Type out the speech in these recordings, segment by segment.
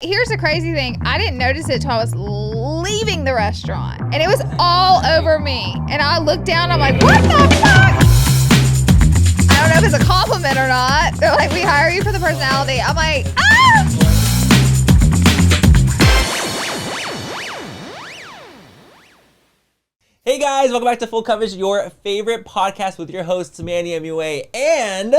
Here's the crazy thing. I didn't notice it until I was leaving the restaurant. And it was all over me. And I looked down, I'm like, what the fuck? I don't know if it's a compliment or not. They're like, we hire you for the personality. I'm like, ah! Hey guys, welcome back to Full Coverage, your favorite podcast with your hosts, Manny MUA and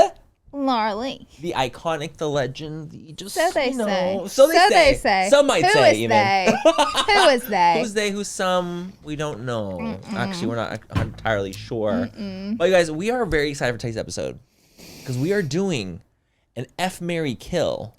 Laura Lee. the iconic, the legend, the just, So they you know, say. So they say. Some might Who say is even. they? Who is they? Who's they, who's some, we don't know. Actually, we're not entirely sure. But you guys, we are very excited for today's episode because we are doing an F, Marry, Kill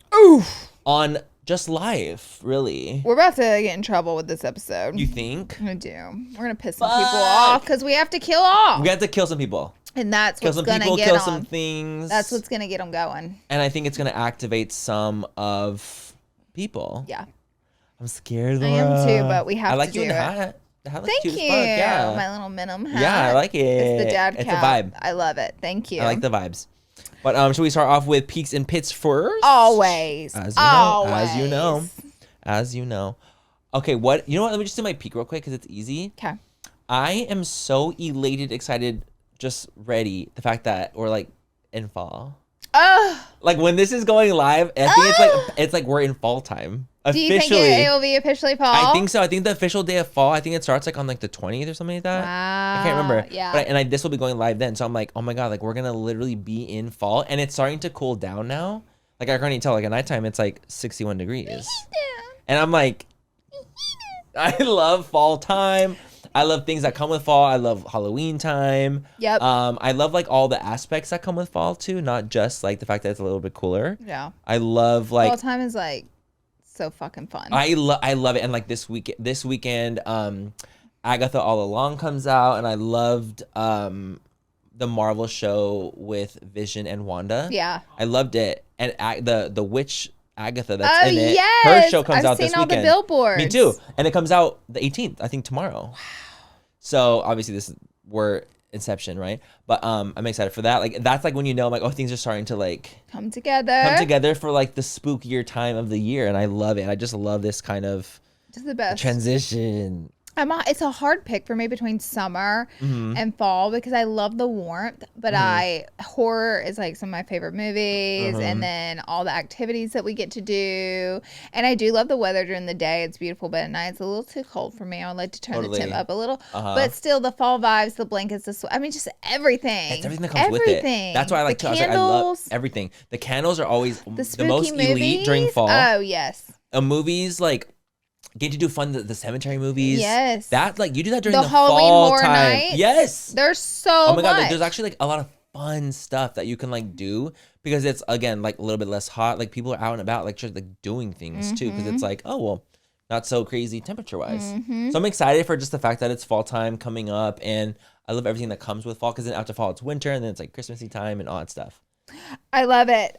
on just live, really. We're about to get in trouble with this episode. You think? I do. We're going to piss some people off because we have to kill off. We have to kill some people. And that's Kill what's some going to people, get kill them. some things. That's what's going to get them going. And I think it's going to activate some of people. Yeah. I'm scared, I Laura. am too, but we have I like to you do in the it. hat. The hat looks Thank cute you. as fuck. Yeah. My little Minimum hat. Yeah, I like it. It's the dad It's cap. a vibe. I love it. Thank you. I like the vibes. But should we start off with peaks and pits first? Always. As you know. Always. As you know. Okay, what? You know what? Let me just do my peak real quick because it's easy. Okay. I am so elated, excited, just ready. The fact that we're like in fall. Like when this is going live, I think it's like we're in fall time. Do you think it will be officially fall? I think so. I think the official day of fall, I think it starts like on like the 20th or something like that. Wow. I can't remember. Yeah. But this will be going live then. So I'm like, oh my God, like we're going to literally be in fall. And it's starting to cool down now. Like I can already tell, like at nighttime, it's like 61 degrees. And I'm like, I love fall time. I love things that come with fall. I love Halloween time. Yep. I love like all the aspects that come with fall too, not just like the fact that it's a little bit cooler. Yeah. I love like Fall time is like so fucking fun. I love it. And like this weekend, Agatha All Along comes out, and I loved the Marvel show with Vision and Wanda. Yeah. I loved it. And the witch Agatha that's in it. Yes. Her show comes out this weekend. I've seen all the billboards. Me too. And it comes out the 18th, I think tomorrow. Wow. So obviously we're Inception, right? But I'm excited for that. Like that's like when you know, like, oh, things are starting to like come together for like the spookier time of the year, and I love it. I just love this kind of just the best transition. It's a hard pick for me between summer and fall because I love the warmth, but horror is like some of my favorite movies, and then all the activities that we get to do. And I do love the weather during the day. It's beautiful, but at night it's a little too cold for me. I would like to turn the temp up a little, but still the fall vibes, the blankets, just everything. It's everything that comes with it. That's why I like the to. candles, I love everything. The candles are always the most movies. elite during fall. Oh yes. Movies like. Get to do fun the cemetery movies. Yes. That like you do that during the Halloween fall horror time. nights. Yes. There's so Oh my God, much. like, there's actually like a lot of fun stuff that you can like do because it's again like a little bit less hot. Like people are out and about like just like doing things too because it's like, oh well, not so crazy temperature wise. So I'm excited for just the fact that it's fall time coming up, and I love everything that comes with fall because then after fall it's winter, and then it's like Christmassy time and all that stuff. I love it.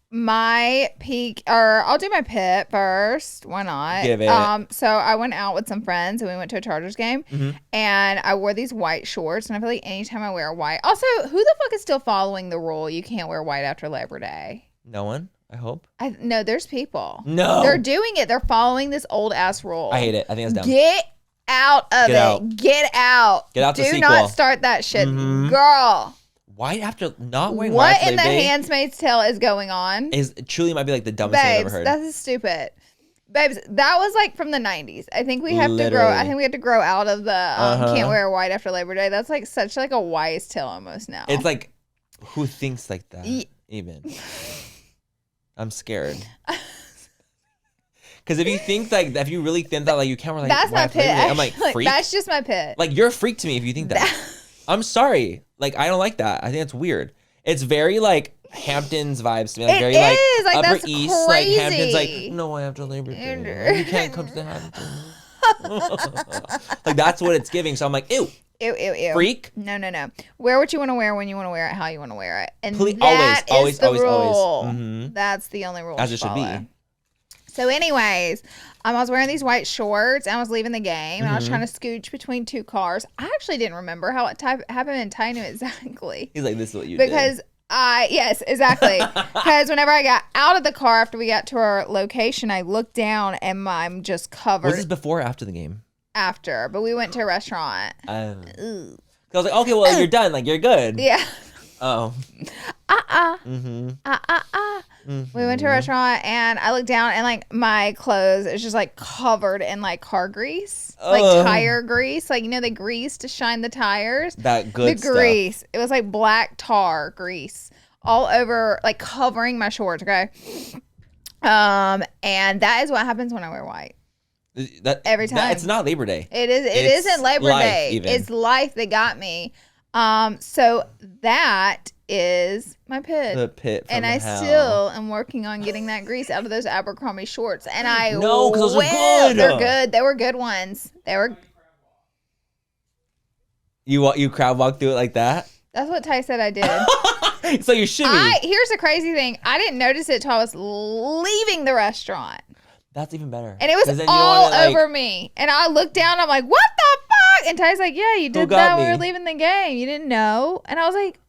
My peak, or I'll do my pit first. Why not? Give it. So I went out with some friends and we went to a Chargers game, and I wore these white shorts. And I feel like anytime I wear white, also, who the fuck is still following the rule you can't wear white after Labor Day? No one, I hope. No, there's people. No, they're doing it. They're following this old ass rule. I hate it. I think it's dumb. Get out of Get it. out. Get out. Get out the Do sequel. not start that shit, girl. White after not wearing What white in the Labor Day Handmaid's Tale is going on? is truly might be like the dumbest thing I've ever heard. That is stupid. Babes, that was like from the 90s. I think we have to grow. Literally. I think we have to grow out of the can't wear white after Labor Day. That's like such like a wise tale almost now. It's like, who thinks like that? Even. I'm scared. Because if you think like, if you really think that like you can't wear like that's my white after pit. Labor Day, I'm like, freak. That's just my pit. Like you're a freak to me if you think that. I'm sorry. Like I don't like that. I think it's weird. It's very like Hamptons vibes to me. Like, it very is. Like Upper that's East, crazy. like Hamptons. Like no, after Labor Day, you can't come to the Hamptons. Like that's what it's giving. So I'm like, ew. Ew. Freak. No. Wear what you want to wear when you want to wear it, how you want to wear it, and Always. Mm-hmm. That's the only rule. As it should be. So anyways, I was wearing these white shorts and I was leaving the game and I was trying to scooch between two cars. I actually didn't remember how it happened and Ty knew exactly. He's like, this is what you because did. Yes, exactly. Because whenever I got out of the car after we got to our location, I looked down and I'm just covered. Was this before or after the game? After, but we went to a restaurant. I was like, okay, well, you're done. Like, you're good. Yeah. Oh. Mm-hmm. We went to a restaurant and I looked down and like my clothes is just like covered in like car grease, like tire grease. Like, you know, they grease to shine the tires. That good stuff. Grease. It was like black tar grease all over, like covering my shorts. Okay. And that is what happens when I wear white. Every time. It's not Labor Day. It isn't Labor Day. Even. It's life that got me. So that is my pit. The pit from and I hell. Still am working on getting that grease out of those Abercrombie shorts. And I No, because those are good. They're good. They were good ones. They were. You crowd walk through it like that? That's what Ty said I did. So you shimmy. Here's the crazy thing. I didn't notice it till I was leaving the restaurant. That's even better. And it was all over me. And I looked down. I'm like, what the fuck? And Ty's like, yeah, you did that when we were leaving the game. You didn't know. And I was like,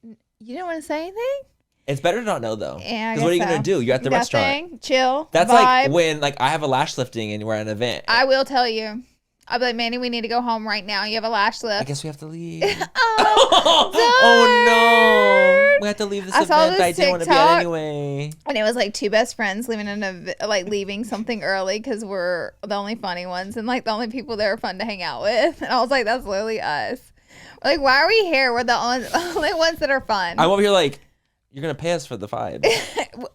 you didn't want to say anything? It's better to not know, though. Yeah, because what are you going to do? You're at the restaurant. Chill. That's vibe. like when I have a lash lifting and we're at an event. I will tell you. I'll be like, Manny, we need to go home right now. You have a lash lift. I guess we have to leave. oh no. We have to leave this event that I didn't want to be at anyway. And it was like two best friends leaving something early because we're the only funny ones and like the only people that are fun to hang out with. And I was like, that's literally us. Like, why are we here? We're the only ones that are fun. I'm over here like, you're going to pay us for the vibes.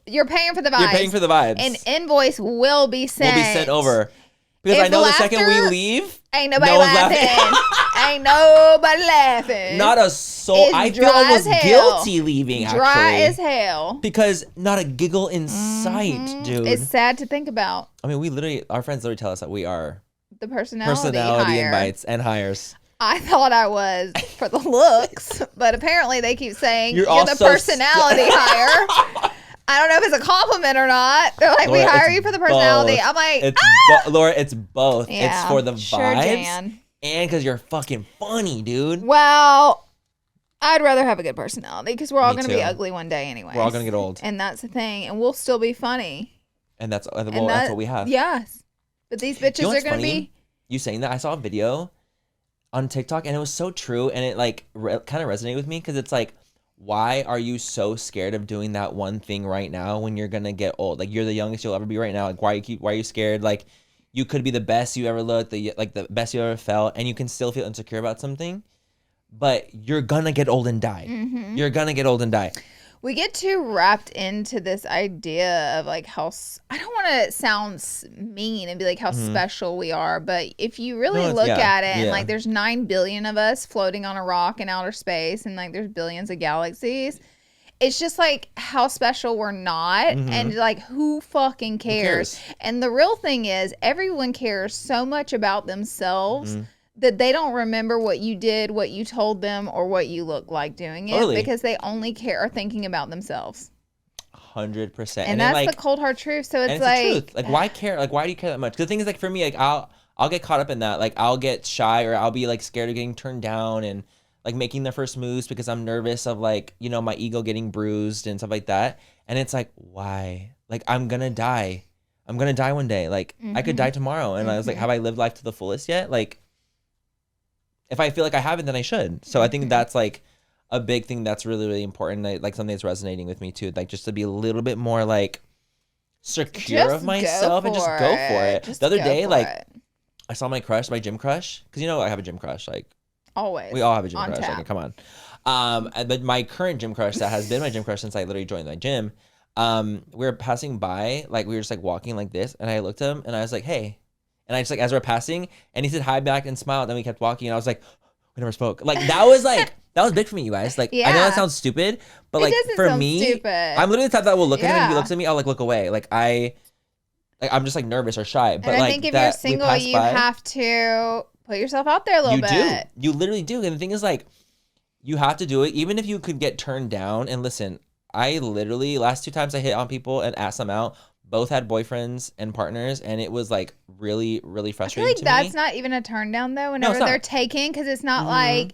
You're paying for the vibes. You're paying for the vibes. An invoice will be sent. Over. Because I know the second we leave, ain't nobody laughing. Ain't nobody laughing. Not a soul. I feel almost guilty leaving, actually. Dry as hell. Because not a giggle in sight, dude. It's sad to think about. I mean, our friends literally tell us that we are the personality invites and hires. I thought I was for the looks, but apparently they keep saying you're the personality hire. I don't know if it's a compliment or not. They're like, Laura, we hire you for the personality. Both. I'm like, Laura, it's both. Yeah, it's for the vibes Jan. And because you're fucking funny, dude. Well, I'd rather have a good personality because we're all going to be ugly one day anyway. We're all going to get old. And that's the thing. And we'll still be funny. And that's what we have. Yes. But these bitches are going to be. You saying that? I saw a video on TikTok and it was so true. And it like kind of resonated with me because it's like, why are you so scared of doing that one thing right now when you're gonna get old? Like, you're the youngest you'll ever be right now. Like, why are you scared? Like, you could be the best you ever looked, the best you ever felt, and you can still feel insecure about something, but you're gonna get old and die. Mm-hmm. You're gonna get old and die. We get too wrapped into this idea of like how, I don't want to sound mean and be like how special we are, but if you really look at it and like there's 9 billion of us floating on a rock in outer space and like there's billions of galaxies, it's just like how special we're not and like who fucking cares? And the real thing is everyone cares so much about themselves that they don't remember what you did, what you told them, or what you look like doing it because they only are thinking about themselves. 100%. And that's the cold hard truth. So it's like, the truth. Like, why care? Like, why do you care that much? Because the thing is, like, for me, like, I'll get caught up in that. Like, I'll get shy or I'll be like scared of getting turned down and like making the first moves because I'm nervous of like, you know, my ego getting bruised and stuff like that. And it's like, why? Like, I'm gonna die. I'm gonna die one day. Like, I could die tomorrow. And I was like, have I lived life to the fullest yet? Like, if I feel like I haven't, then I should. So I think that's like a big thing that's really, really important. Like something that's resonating with me too. Like just to be a little bit more like secure of myself and just go for it. The other day, like I saw my gym crush. Cause you know, I have a gym crush. Like always. We all have a gym crush. Like, come on. But my current gym crush that has been my gym crush since I literally joined my gym. We were passing by, like we were just like walking like this. And I looked at him and I was like, hey. And I just like, as we're passing, and he said hi back and smiled. Then we kept walking, and I was like, we never spoke. Like that was big for me, you guys. Like I know that sounds stupid, but like for me, I'm literally the type that will look at him and he looks at me, I'll like look away. Like I'm just like nervous or shy. But and I think if you're single, you have to put yourself out there a little bit. You literally do. And the thing is, like, you have to do it, even if you could get turned down. And listen, I literally last 2 times I hit on people and asked them out. Both had boyfriends and partners, and it was like really, really frustrating. I feel like that's not even a turn down though. Whenever they're taken, because it's not like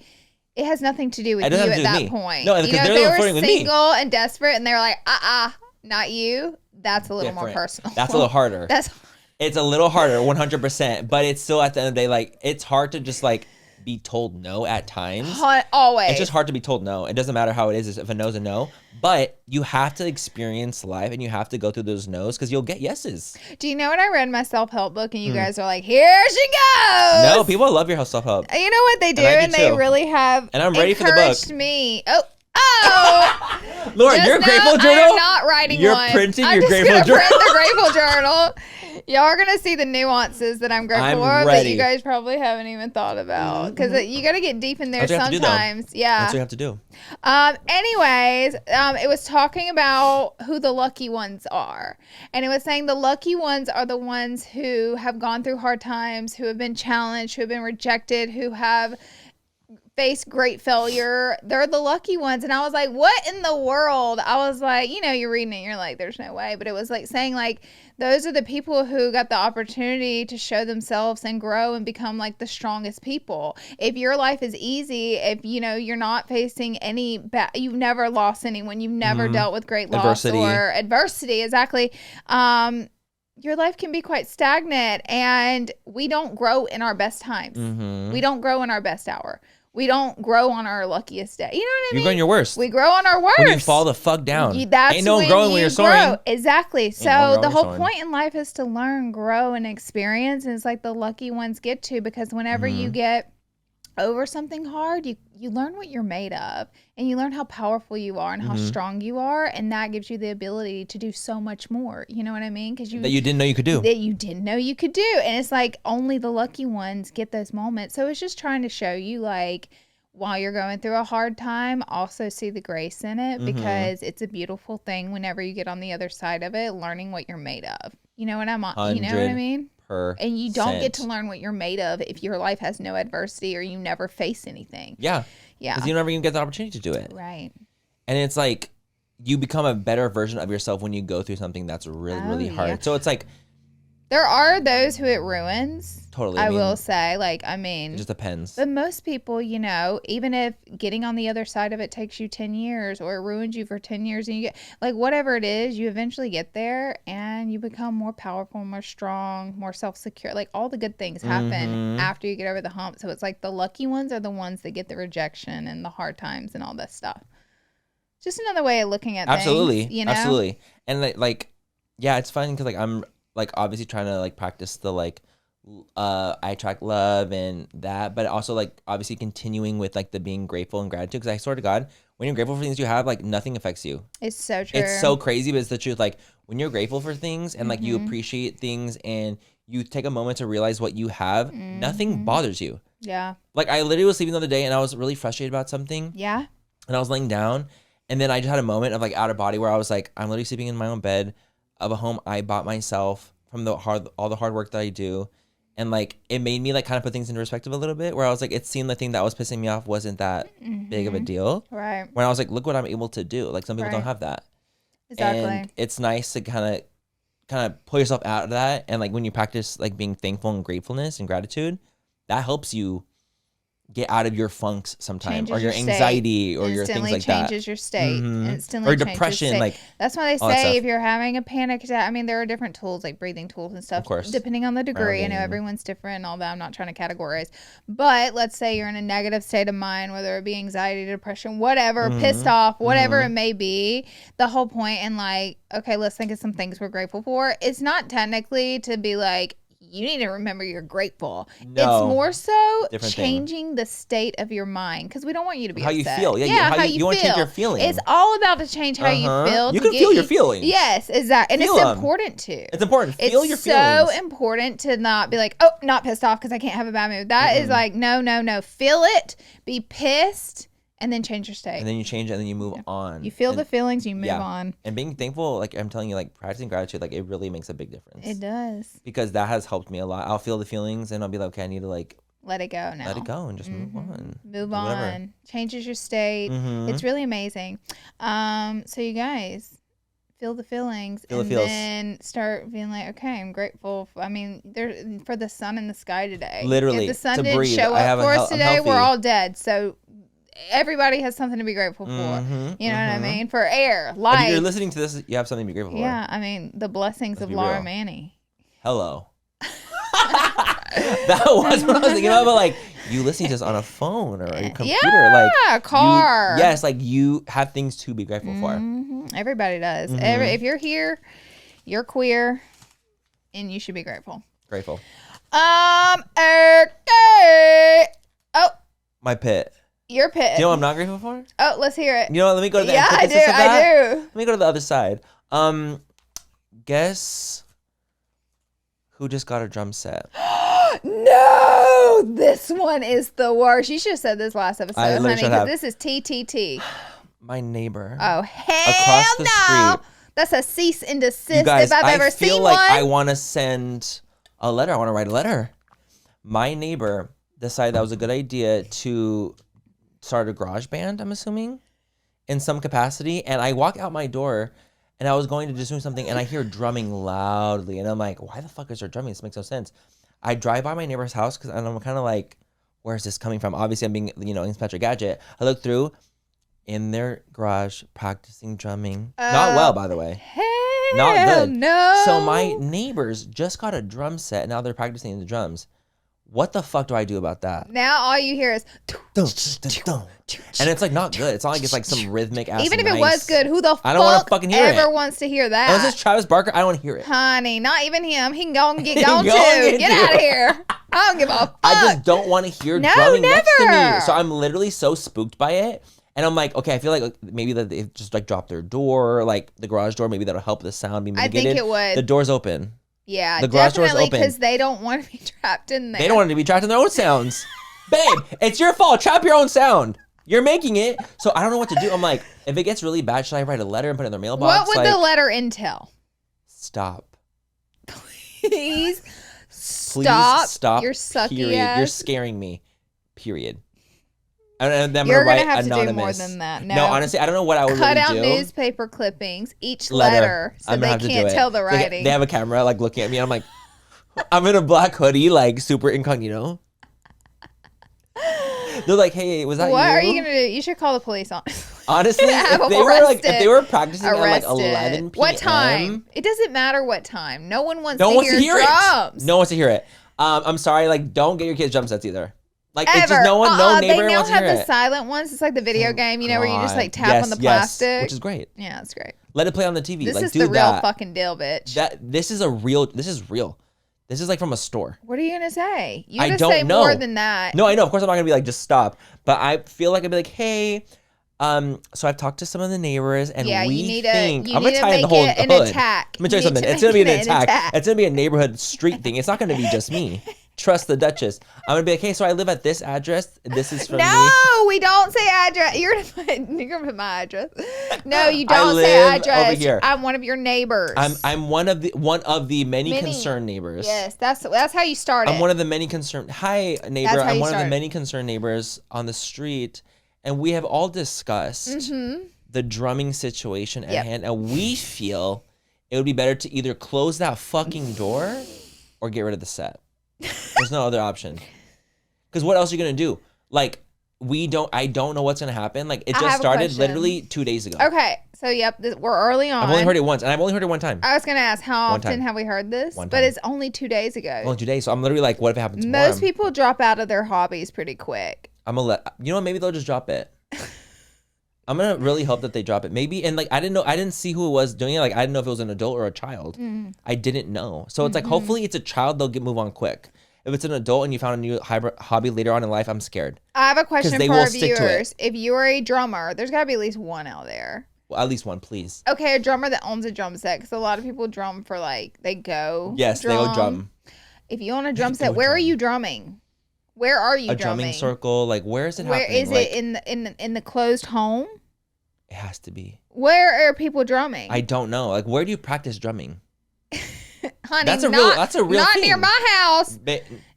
It has nothing to do with It you doesn't at have to do that with me. point. No, you because know, they're if they flirting were with me. single and desperate and they were like, not you, that's a little Different. more personal. That's a little harder. That's It's a little harder, 100%. But it's still, at the end of the day, like, it's hard to just, like, be told no at times. always. It's just hard to be told no. It doesn't matter how it is. If a no's a no. But you have to experience life and you have to go through those no's because you'll get yeses. Do you know what I read in my self-help book and you guys are like, here she goes? No, people love your self-help. You know what they do? And I do They too. really have And I'm ready for the book. encouraged me. Oh! Lauren, your Grateful Journal? I am not writing You're one. printing I'm your just Grateful gonna Journal? print the Grateful Journal. Y'all are going to see the nuances that I'm grateful I'm for, but ready. you guys probably haven't even thought about. Because you got to get deep in there That's what you have to do, though. sometimes. Yeah. That's what you have to do. Anyways, it was talking about who the lucky ones are. And it was saying the lucky ones are the ones who have gone through hard times, who have been challenged, who have been rejected, who have faced great failure. They're the lucky ones. And I was like, what in the world? I was like, you know, you're reading it, you're like, there's no way. But it was like saying like, those are the people who got the opportunity to show themselves and grow and become like the strongest people. If your life is easy, if you know you're not facing any you've never lost anyone, you've never dealt with great loss or adversity, exactly. Your life can be quite stagnant, and we don't grow in our best times. We don't grow in our best hour. We don't grow on our luckiest day. You know what I mean? You grow on your worst. We grow on our worst. When you fall the fuck down. That's Ain't no one growing when you're soaring. Exactly. So no the whole soaring. point in life is to learn, grow, and experience. And it's like the lucky ones get to, because whenever you get over something hard, you learn what you're made of, and you learn how powerful you are and how strong you are, and that gives you the ability to do so much more. You know what I mean? Because that you didn't know you could do. That you didn't know you could do. And it's like only the lucky ones get those moments. So it's just trying to show you, like, while you're going through a hard time, also see the grace in it, because it's a beautiful thing whenever you get on the other side of it, learning what you're made of. You know what you know what I mean? And you don't get to learn what you're made of if your life has no adversity or you never face anything. Yeah. Yeah. Because you never even get the opportunity to do it. Right. And it's like you become a better version of yourself when you go through something that's really, really hard. Yeah. So it's like, there are those who it ruins. Totally. I will say, like, I mean, it just depends. But most people, you know, even if getting on the other side of it takes you 10 years or it ruins you for 10 years, and you get, like, whatever it is, you eventually get there and you become more powerful, more strong, more self-secure. Like, all the good things happen after you get over the hump. So it's like the lucky ones are the ones that get the rejection and the hard times and all that stuff. Just another way of looking at things, you know? Absolutely. And like, yeah, it's fun because, like, I'm like obviously trying to like practice the like I attract love and that, but also like obviously continuing with like the being grateful and gratitude, because I swear to God, when you're grateful for things you have, like nothing affects you. It's so true. It's so crazy, but it's the truth. Like when you're grateful for things and like you appreciate things and you take a moment to realize what you have, nothing bothers you. Yeah. Like I literally was sleeping the other day and I was really frustrated about something. Yeah. And I was laying down and then I just had a moment of like out of body where I was like, I'm literally sleeping in my own bed of a home I bought myself from all the hard work that I do. And like it made me like kind of put things into perspective a little bit, where I was like, it seemed the thing that was pissing me off wasn't that big of a deal. Right. When I was like, look what I'm able to do. Like some people don't have that. Exactly. And it's nice to kind of pull yourself out of that. And like when you practice like being thankful and gratefulness and gratitude, that helps you get out of your funks sometimes, or your anxiety, or your things like that. Changes your state. Instantly or depression. Like that's why they say if you're having a panic attack, I mean, there are different tools like breathing tools and stuff, of course, depending on the degree. I know everyone's different and all that. I'm not trying to categorize, but let's say you're in a negative state of mind, whether it be anxiety, depression, whatever, pissed off, whatever it may be. The whole point in like, okay, let's think of some things we're grateful for. It's not technically to be like, you need to remember you're grateful. No, it's more so changing the state of your mind, because we don't want you to be how upset. You feel. Yeah, how you want to change your feelings. It's all about to change how you feel. You can feel your feelings. Yes, exactly. And it's important to. It's important. Feel your feelings. It's so important to not be like, oh, not pissed off because I can't have a bad mood. That is like, no. Feel it. Be pissed. And then change your state. And then you change it and then you move on. You feel the feelings, you move on. And being thankful, like I'm telling you, like practicing gratitude, like it really makes a big difference. It does. Because that has helped me a lot. I'll feel the feelings and I'll be like, okay, I need to like let it go now. Let it go and just move on. Move on. Whatever. Changes your state. It's really amazing. So you guys feel the feelings then start being like, okay, I'm grateful. I mean, for the sun in the sky today. Literally. If the sun didn't show up for us today, we're all dead. So everybody has something to be grateful for. Mm-hmm, You know what I mean? For air, life. If you're listening to this, you have something to be grateful for. Yeah, I mean, the blessings of Laura Manny. Hello. That was what I was thinking about, but like you listening to this on a phone or a computer, like car. Yes, like you have things to be grateful for. Everybody does. If you're here, you're queer, and you should be grateful. Grateful. Okay. Oh, my pit. Your pit. Do you know what I'm not grateful for? Oh, let's hear it. You know what? Let me go to the antithesis of that. I do. Let me go to the other side. Guess who just got a drum set? No, this one is the worst. You should have said this last episode, honey, because this is TTT. My neighbor. Oh, hell across the street. That's a cease and desist guys, if I've ever seen one. I feel like I want to send a letter. I want to write a letter. My neighbor decided that was a good idea to start a garage band, I'm assuming, in some capacity. And I walk out my door and I was going to just do something and I hear drumming loudly. And I'm like, why the fuck is there drumming? This makes no sense. I drive by my neighbor's house and I'm kind of like, where's this coming from? Obviously, I'm being, Inspector Gadget. I look through in their garage practicing drumming. Not well, by the way. Not good. No. So my neighbors just got a drum set and now they're practicing the drums. What the fuck do I do about that? Now all you hear is and it's like not good. It's not like it's like some rhythmic ass. Even if it was good, who the I don't want to fucking hear ever it. wants to hear that? Unless it's Travis Barker, I don't want to hear it. Honey, not even him. He can go and get gone too. Get out of here. I don't give a fuck. I just don't want to hear drumming next to me. So I'm literally so spooked by it. And I'm like, okay, I feel like maybe that they just like dropped their door, like the garage door. Maybe that'll help the sound be mitigated. I think it would. The door's open. Yeah, the garage door's open because they don't want to be trapped in there. They don't want to be trapped in their own sounds. Babe, it's your fault. Trap your own sound. You're making it. So I don't know what to do. I'm like, if it gets really bad, should I write a letter and put it in their mailbox? What would the letter entail? Stop. Please stop. You're sucky period. ass. You're scaring me. Period. And then You're going to have anonymous. to do more than that. No, honestly, I don't know what I would Cut really out do. newspaper clippings, each letter, so they can't tell the writing. They have a camera like looking at me. And I'm like, I'm in a black hoodie, like super incognito. They're like, hey, was that you? What are you gonna do? You should call the police on. Honestly, if they were practicing at like 11 p.m. What time? It doesn't matter what time. No one wants to hear it. drums. No one wants to hear it. I'm sorry, like don't get your kids drum sets either. Like ever. It's just no neighbor they now wants to hear it. have the silent ones. It's like the video game, where you just like tap on the plastic, which is great. Yeah, it's great. Let it play on the TV. This like, is do the real that. fucking deal, bitch. This is real. This is like from a store. What are you gonna say? You I gotta don't say know. more than that. No, I know. Of course, I'm not gonna be like just stop. But I feel like I'd be like, hey. So I've talked to some of the neighbors, and we think I'm gonna tie in the whole hood. Attack. Let me tell you something. It's gonna be an attack. It's gonna be a neighborhood street thing. It's not gonna be just me. Trust the Duchess. I'm gonna be like, hey, so I live at this address. This is from me. No, we don't say address. You're gonna put my address. No, you don't say address. Over here. I'm one of your neighbors. I'm one of the many concerned neighbors. Yes, that's how you start it. I'm one of the many concerned. Hi, neighbor. I'm one of the many concerned neighbors on the street, and we have all discussed the drumming situation at hand, and we feel it would be better to either close that fucking door or get rid of the set. There's no other option. Because what else are you gonna do? Like, I don't know what's gonna happen. Like, it just started literally 2 days ago. Okay, so we're early on. I've only heard it once, and I've only heard it one time. I was gonna ask how often have we heard this, but it's only 2 days ago. Only 2 days, so I'm literally like, what if it happens tomorrow? Most people drop out of their hobbies pretty quick. I'm gonna you know what? Maybe they'll just drop it. I'm gonna really hope that they drop it. Maybe, and like I didn't see who it was doing it. Like I didn't know if it was an adult or a child. I didn't know. So it's like hopefully it's a child. They'll move on quick. If it's an adult and you found a new hobby later on in life, I'm scared. I have a question for our viewers. If you are a drummer, there's got to be at least one out there. Well, at least one, please. Okay, a drummer that owns a drum set, because a lot of people drum for they go. Yes, they go drum. If you own a drum set, where are you drumming? Where are you drumming? A drumming circle, like where is it happening? Where is it in the closed home? It has to be. Where are people drumming? I don't know. Like, where do you practice drumming? Honey, that's a real not thing. Near my house.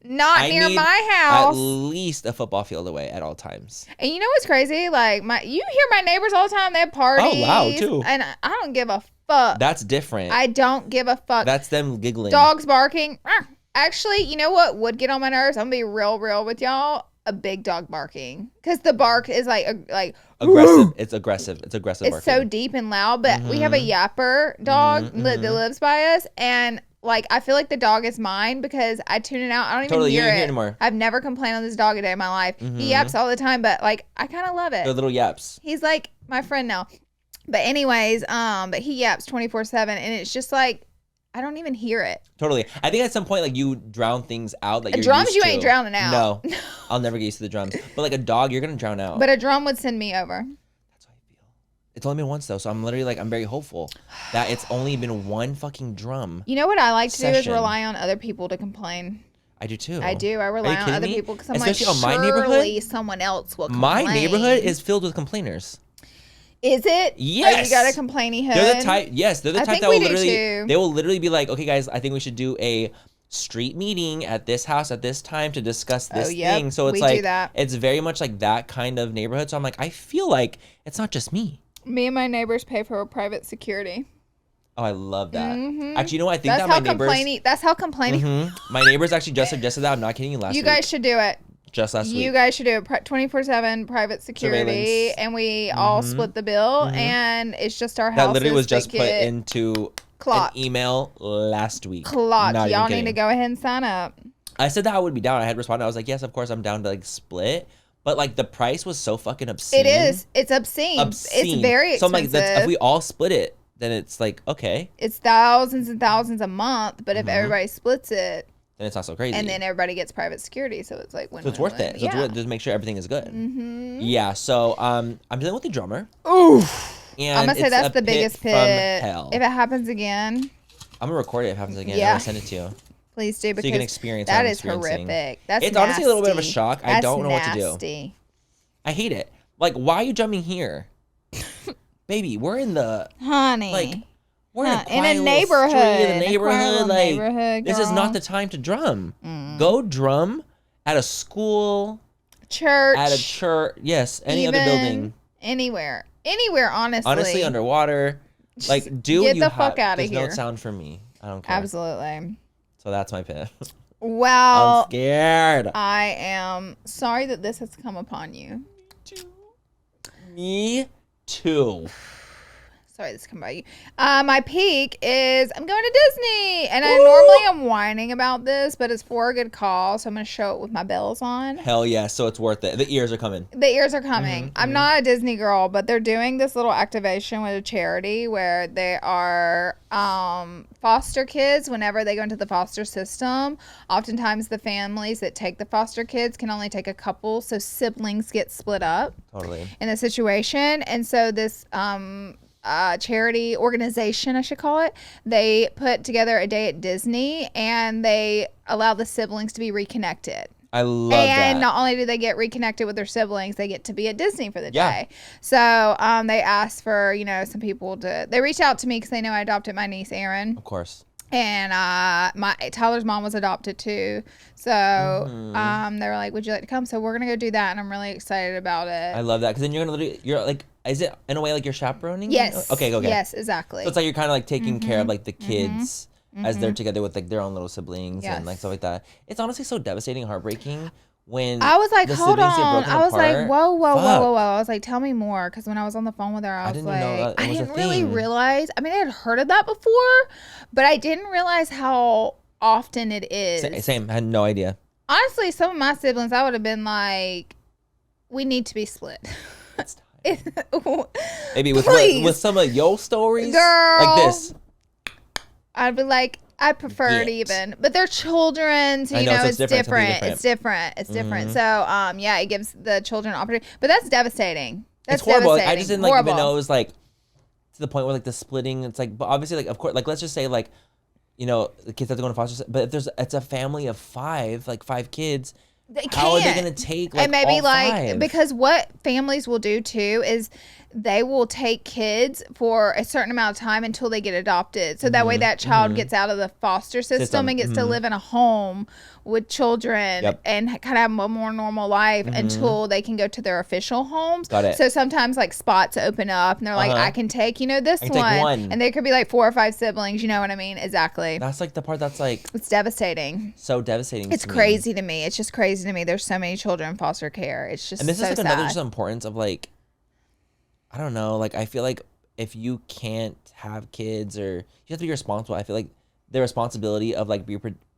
Not near my house. At least a football field away at all times. And you know what's crazy? Like you hear my neighbors all the time. They have parties. Oh wow, too. And I don't give a fuck. That's different. I don't give a fuck. That's them giggling. Dogs barking. Actually, you know what would get on my nerves? I'm gonna be real with y'all. a big dog barking because the bark is like aggressive. It's aggressive. It's aggressive. It's so deep and loud. But we have a yapper dog that lives by us, and like I feel like the dog is mine because I tune it out. I don't even hear it anymore. I've never complained on this dog a day in my life. He yaps all the time, but like I kind of love it. They're little yaps. He's like my friend now. But anyways, but he yaps 24/7, and it's just like I don't even hear it. Totally. I think at some point, like, you drown things out that you're drums used you to. ain't drowning out. No. I'll never get used to the drums. But like a dog, you're going to drown out. But a drum would send me over. That's how I feel. It's only been once, though. So I'm literally like, I'm very hopeful that it's only been one fucking drum. You know what I like to do is rely on other people to complain. I do, too. I do. I rely on other people because I'm especially like, on my neighborhood, someone else will complain. My neighborhood is filled with complainers. Is it? Yes. Oh, you got a complaining hood? They're the type. Yes, they're the type that will literally. Too. They will literally be like, "Okay, guys, I think we should do a street meeting at this house at this time to discuss this thing." So it's like it's very much like that kind of neighborhood. So I'm like, I feel like it's not just me. Me and my neighbors pay for private security. Oh, I love that. Actually, you know what? I think that's my neighbors. That's how complaining. My neighbors actually just suggested that. I'm not kidding you. Last week. You guys should do it. Just last week. You guys should do it 24/7 private security, and we all split the bill, and it's just our house. That literally was just put into clocked. An email last week. Clocked. Y'all need to go ahead and sign up. I said that I would be down. I had responded. I was like, yes, of course I'm down to like split. But like the price was so fucking obscene. It is. It's obscene. It's very expensive. So I'm like, if we all split it, then it's like, okay. It's thousands and thousands a month, but if everybody splits it, then it's not so crazy. And then everybody gets private security, so it's like so it's worth it. So it's worth it to make sure everything is good. Yeah. So I'm dealing with the drummer. Oof. And I'm gonna say that's the biggest pit. From hell. If it happens again, I'm gonna record it. If it happens again, I'm gonna send it to you. Please do, because so you can experience that is horrific. That's it's nasty. Honestly a little bit of a shock. I don't know nasty. what to do. I hate it. Like, why are you jumping here, baby? We're in the honey. We're in a neighborhood. Like, this is not the time to drum. Go drum at a school, church, at a church. Yes, any other building, anywhere, honestly. Honestly, underwater. Like, do get you the fuck out of here. There's no sound for me. I don't care. Absolutely. So that's my pit. Well, I'm scared. I am sorry that this has come upon you. Me too. Sorry, this come by you. My peak is I'm going to Disney, and I normally am whining about this, but it's for a good cause, so I'm going to show it with my bells on. Hell yeah, so it's worth it. The ears are coming. The ears are coming. I'm not a Disney girl, but they're doing this little activation with a charity where they are foster kids. Whenever they go into the foster system, oftentimes the families that take the foster kids can only take a couple, so siblings get split up. Totally. In the situation, and so this charity organization, I should call it, they put together a day at Disney, and they allow the siblings to be reconnected. I love that. And not only do they get reconnected with their siblings, they get to be at Disney for the day. So they asked for, some people they reached out to me because they know I adopted my niece, Erin. Of course. And Tyler's mom was adopted too. So they were like, would you like to come? So we're going to go do that, and I'm really excited about it. I love that, because then you're like, is it in a way like you're chaperoning? Yes. Okay. Yes, exactly. So it's like you're kind of like taking care of like the kids as they're together with like their own little siblings and like stuff like that. It's honestly so devastating, heartbreaking when I was like, hold on. I was apart. Like, whoa. I was like, tell me more, because when I was on the phone with her, I was like, I didn't really realize. I mean, I had heard of that before, but I didn't realize how often it is. Same. I had no idea. Honestly, some of my siblings, I would have been like, we need to be split. Maybe with some of your stories, girl, like this, I'd be like, I prefer it even, but they're children, so it's different. It's different. So it gives the children opportunity, but that's devastating. It's horrible. Like, I just didn't even know it was like to the point where like the splitting. It's like, but obviously, like, of course, like, let's just say like, the kids have to go to foster, but if it's a family of five kids. How are they going to take like, and maybe all like five? Because what families will do too is they will take kids for a certain amount of time until they get adopted, so that way that child gets out of the foster system and gets to live in a home with children and kind of have a more normal life until they can go to their official homes. Got it. So sometimes like spots open up and they're like, I can take this one, and there could be like 4 or 5 siblings. You know what I mean? Exactly. That's like the part that's like, it's devastating. So devastating. It's crazy to me. It's just crazy crazy to me. There's so many children in foster care. It's just and this so is like sad. another just importance of like, I don't know, like I feel like if you can't have kids or you have to be responsible, I feel like the responsibility of like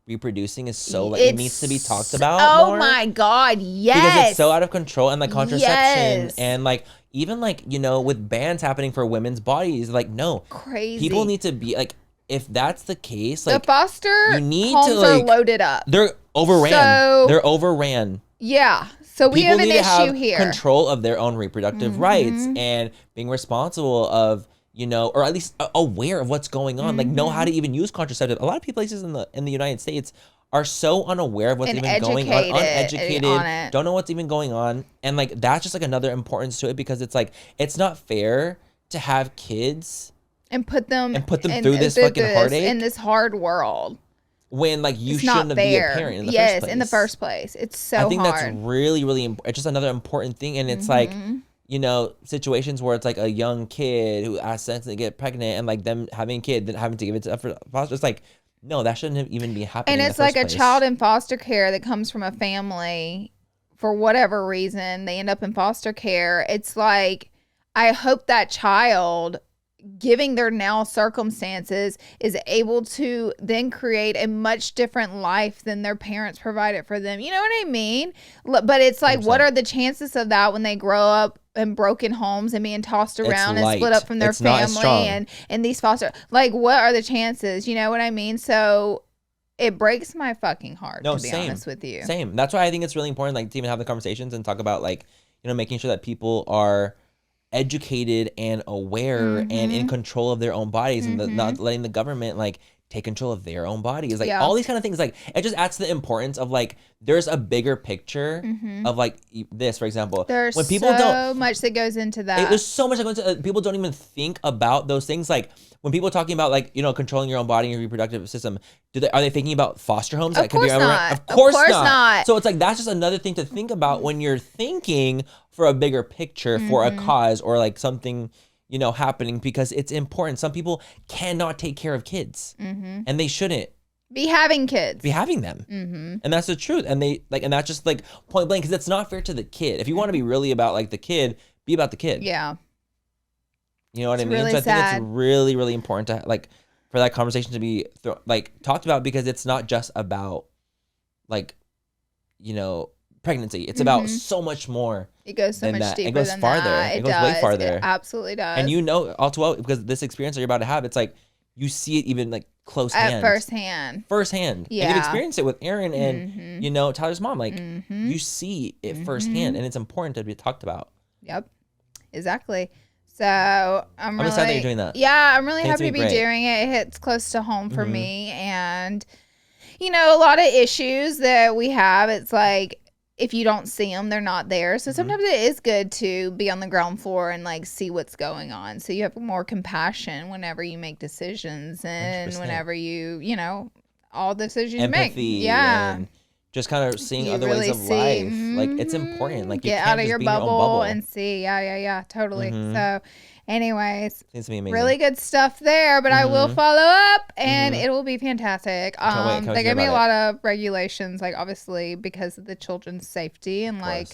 reproducing is so like it needs to be talked about more. My God, yes. Because it's so out of control, and like contraception Yes. and like even like, you know, with bans happening for women's bodies, like no. Crazy. People need to be like, if that's the case, like the foster you need homes to like are loaded up. They're overran. So, they're overran. Yeah. So we People have an need to issue have here. Control of their own reproductive rights and being responsible of, you know, or at least aware of what's going on. Like know how to even use contraceptive. A lot of places in the United States are so unaware of what's even going on, uneducated, don't know what's even going on. And like that's just like another importance to it, because it's like it's not fair to have kids and put them through this fucking heartache in this hard world. When like you shouldn't be a parent in the first place. In the first place. It's so hard. I think hard. that's really, really it's just another important thing. And it's like, you know, situations where it's like a young kid who accidentally get pregnant and like them having a kid, then having to give it to foster. It's like, no, that shouldn't even be happening. And it's like a child in foster care that comes from a family for whatever reason. They end up in foster care. It's like, I hope that child, giving their now circumstances, is able to then create a much different life than their parents provided for them. You know what I mean? But it's like, 100%. What are the chances of that when they grow up in broken homes and being tossed around and split up from their family and these foster, like, what are the chances? You know what I mean? So it breaks my fucking heart, to be honest with you. Same. That's why I think it's really important, like, to even have the conversations and talk about, like, you know, making sure that people are educated and aware and in control of their own bodies and not letting the government like take control of their own bodies, like all these kind of things. Like it just adds to the importance of like there's a bigger picture of like this, for example. There's when people so much that goes into that. There's so much that goes into people don't even think about those things. Like when people are talking about like, you know, controlling your own body and your reproductive system, are they thinking about foster homes? Of course not. Of course not. So it's like that's just another thing to think about when you're thinking for a bigger picture for a cause or like something, you know, happening, because it's important. Some people cannot take care of kids and they shouldn't be having kids, be having them. And that's the truth. And they like, and that's just like point blank, because it's not fair to the kid. If you want to be really about like the kid, be about the kid. Yeah. You know what I mean? Really so I think sad. it's really, really important to like for that conversation to be like talked about, because it's not just about like, you know, pregnancy. It's about so much more. It goes so much deeper. It goes farther. That. It goes way farther. It absolutely does. And you know all too well, because this experience that you're about to have, it's like you see it even like close hand. Firsthand. Yeah. And you've experienced it with Aaron and you know Tyler's mom. Like you see it firsthand, and it's important to be talked about. Yep. Exactly. So I'm really excited that you're doing that. Yeah, I'm really happy to be doing it. It hits close to home for me, and you know, a lot of issues that we have. It's like, if you don't see them, they're not there. So sometimes it is good to be on the ground floor and like see what's going on. So you have more compassion whenever you make decisions and 100%. Whenever you know, all decisions Empathy, you make. Yeah. And just kind of seeing other really ways of life. Like it's important. Like you get can't out of just your be in your own bubble and see. Yeah. Totally. So anyways, it's gonna be amazing. Really good stuff there, but I will follow up and it will be fantastic. Can't they gave me a lot of regulations, like obviously because of the children's safety and like,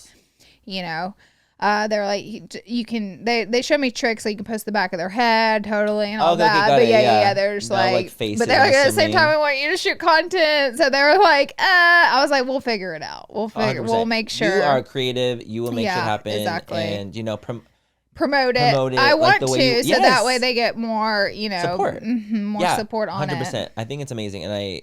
you know, they're like, you can, they show me tricks so you can post the back of their head totally and all that. But yeah, they're just like but they're like, at the same time, we want you to shoot content. So they were like, I was like, we'll figure it out. We'll make sure. You are creative. You will make shit happen. Exactly. And, you know, promote it. I want to, so that way they get more, you know, support. More support on 100%. It. I think it's amazing, and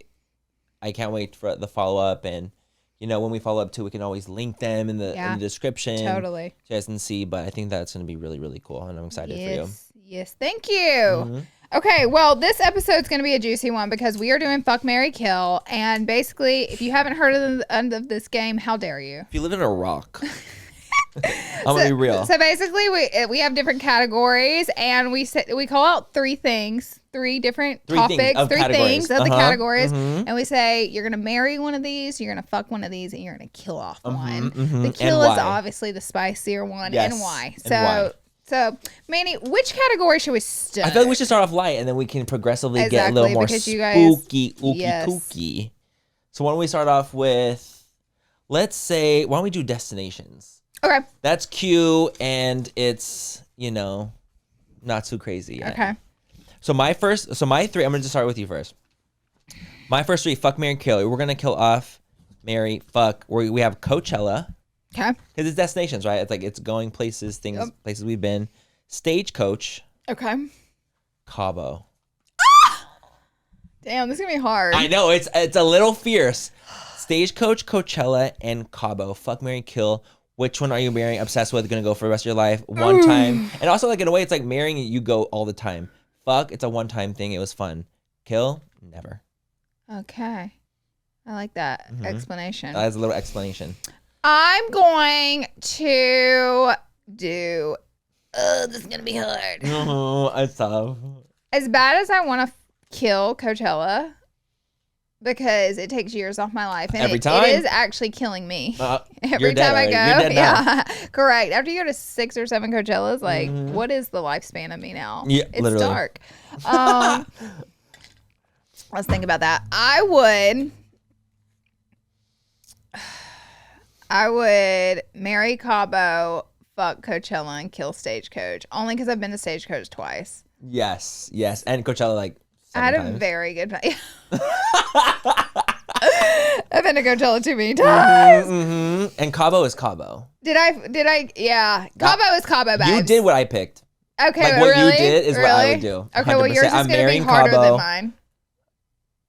I can't wait for the follow up. And you know, when we follow up too, we can always link them in the description. Totally, so you guys can see. But I think that's going to be really, really cool, and I'm excited for you. Yes, thank you. Okay, well, this episode's going to be a juicy one because we are doing Fuck, Marry, Kill, and basically, if you haven't heard of the end of this game, how dare you? If you live in a rock. I'm gonna be real. So basically, we have different categories, and we call out three different topics, three things of the categories, and we say you're gonna marry one of these, you're gonna fuck one of these, and you're gonna kill off one. The kill is obviously the spicier one, and why. So, Manny, which category should we start? I feel like we should start off light, and then we can progressively get a little more spooky, ooky, kooky. So why don't we start off with let's say, why don't we do destinations? Okay. That's cute, and it's, you know, not too crazy yet. Okay. So my three, I'm going to just start with you first. My first three, fuck, marry, kill. We're going to kill off, marry, fuck. We have Coachella. Okay. Because it's destinations, right? It's like it's going places, things, places we've been. Stagecoach. Okay. Cabo. Damn, this is going to be hard. I know, it's a little fierce. Stagecoach, Coachella, and Cabo. Fuck, marry, kill. Which one are you marrying, obsessed with, gonna go for the rest of your life? One time. And also, like, in a way, it's like marrying you go all the time. Fuck, it's a one-time thing. It was fun. Kill, never. Okay. I like that explanation. That's a little explanation. I'm going to do... this is going to be hard. Oh, it's tough. As bad as I want to kill Coachella, because it takes years off my life. And Every time? It is actually killing me. Every you're dead time I already. go. You're dead now. Correct. After you go to 6 or 7 Coachellas, like, what is the lifespan of me now? Yeah, it's literally. dark. Let's think about that. I would marry Cabo, fuck Coachella, and kill Stagecoach. Only because I've been to Stagecoach twice. Yes. And Coachella, like, I had times. a very good time. I've been to Coachella too many times. And Cabo is Cabo. Did I? Yeah. Cabo is Cabo, babes. You did what I picked. Okay, like, what really? you did is really? what I would do. Okay, well, 100%. yours is I'm going to be marrying harder Cabo. than mine.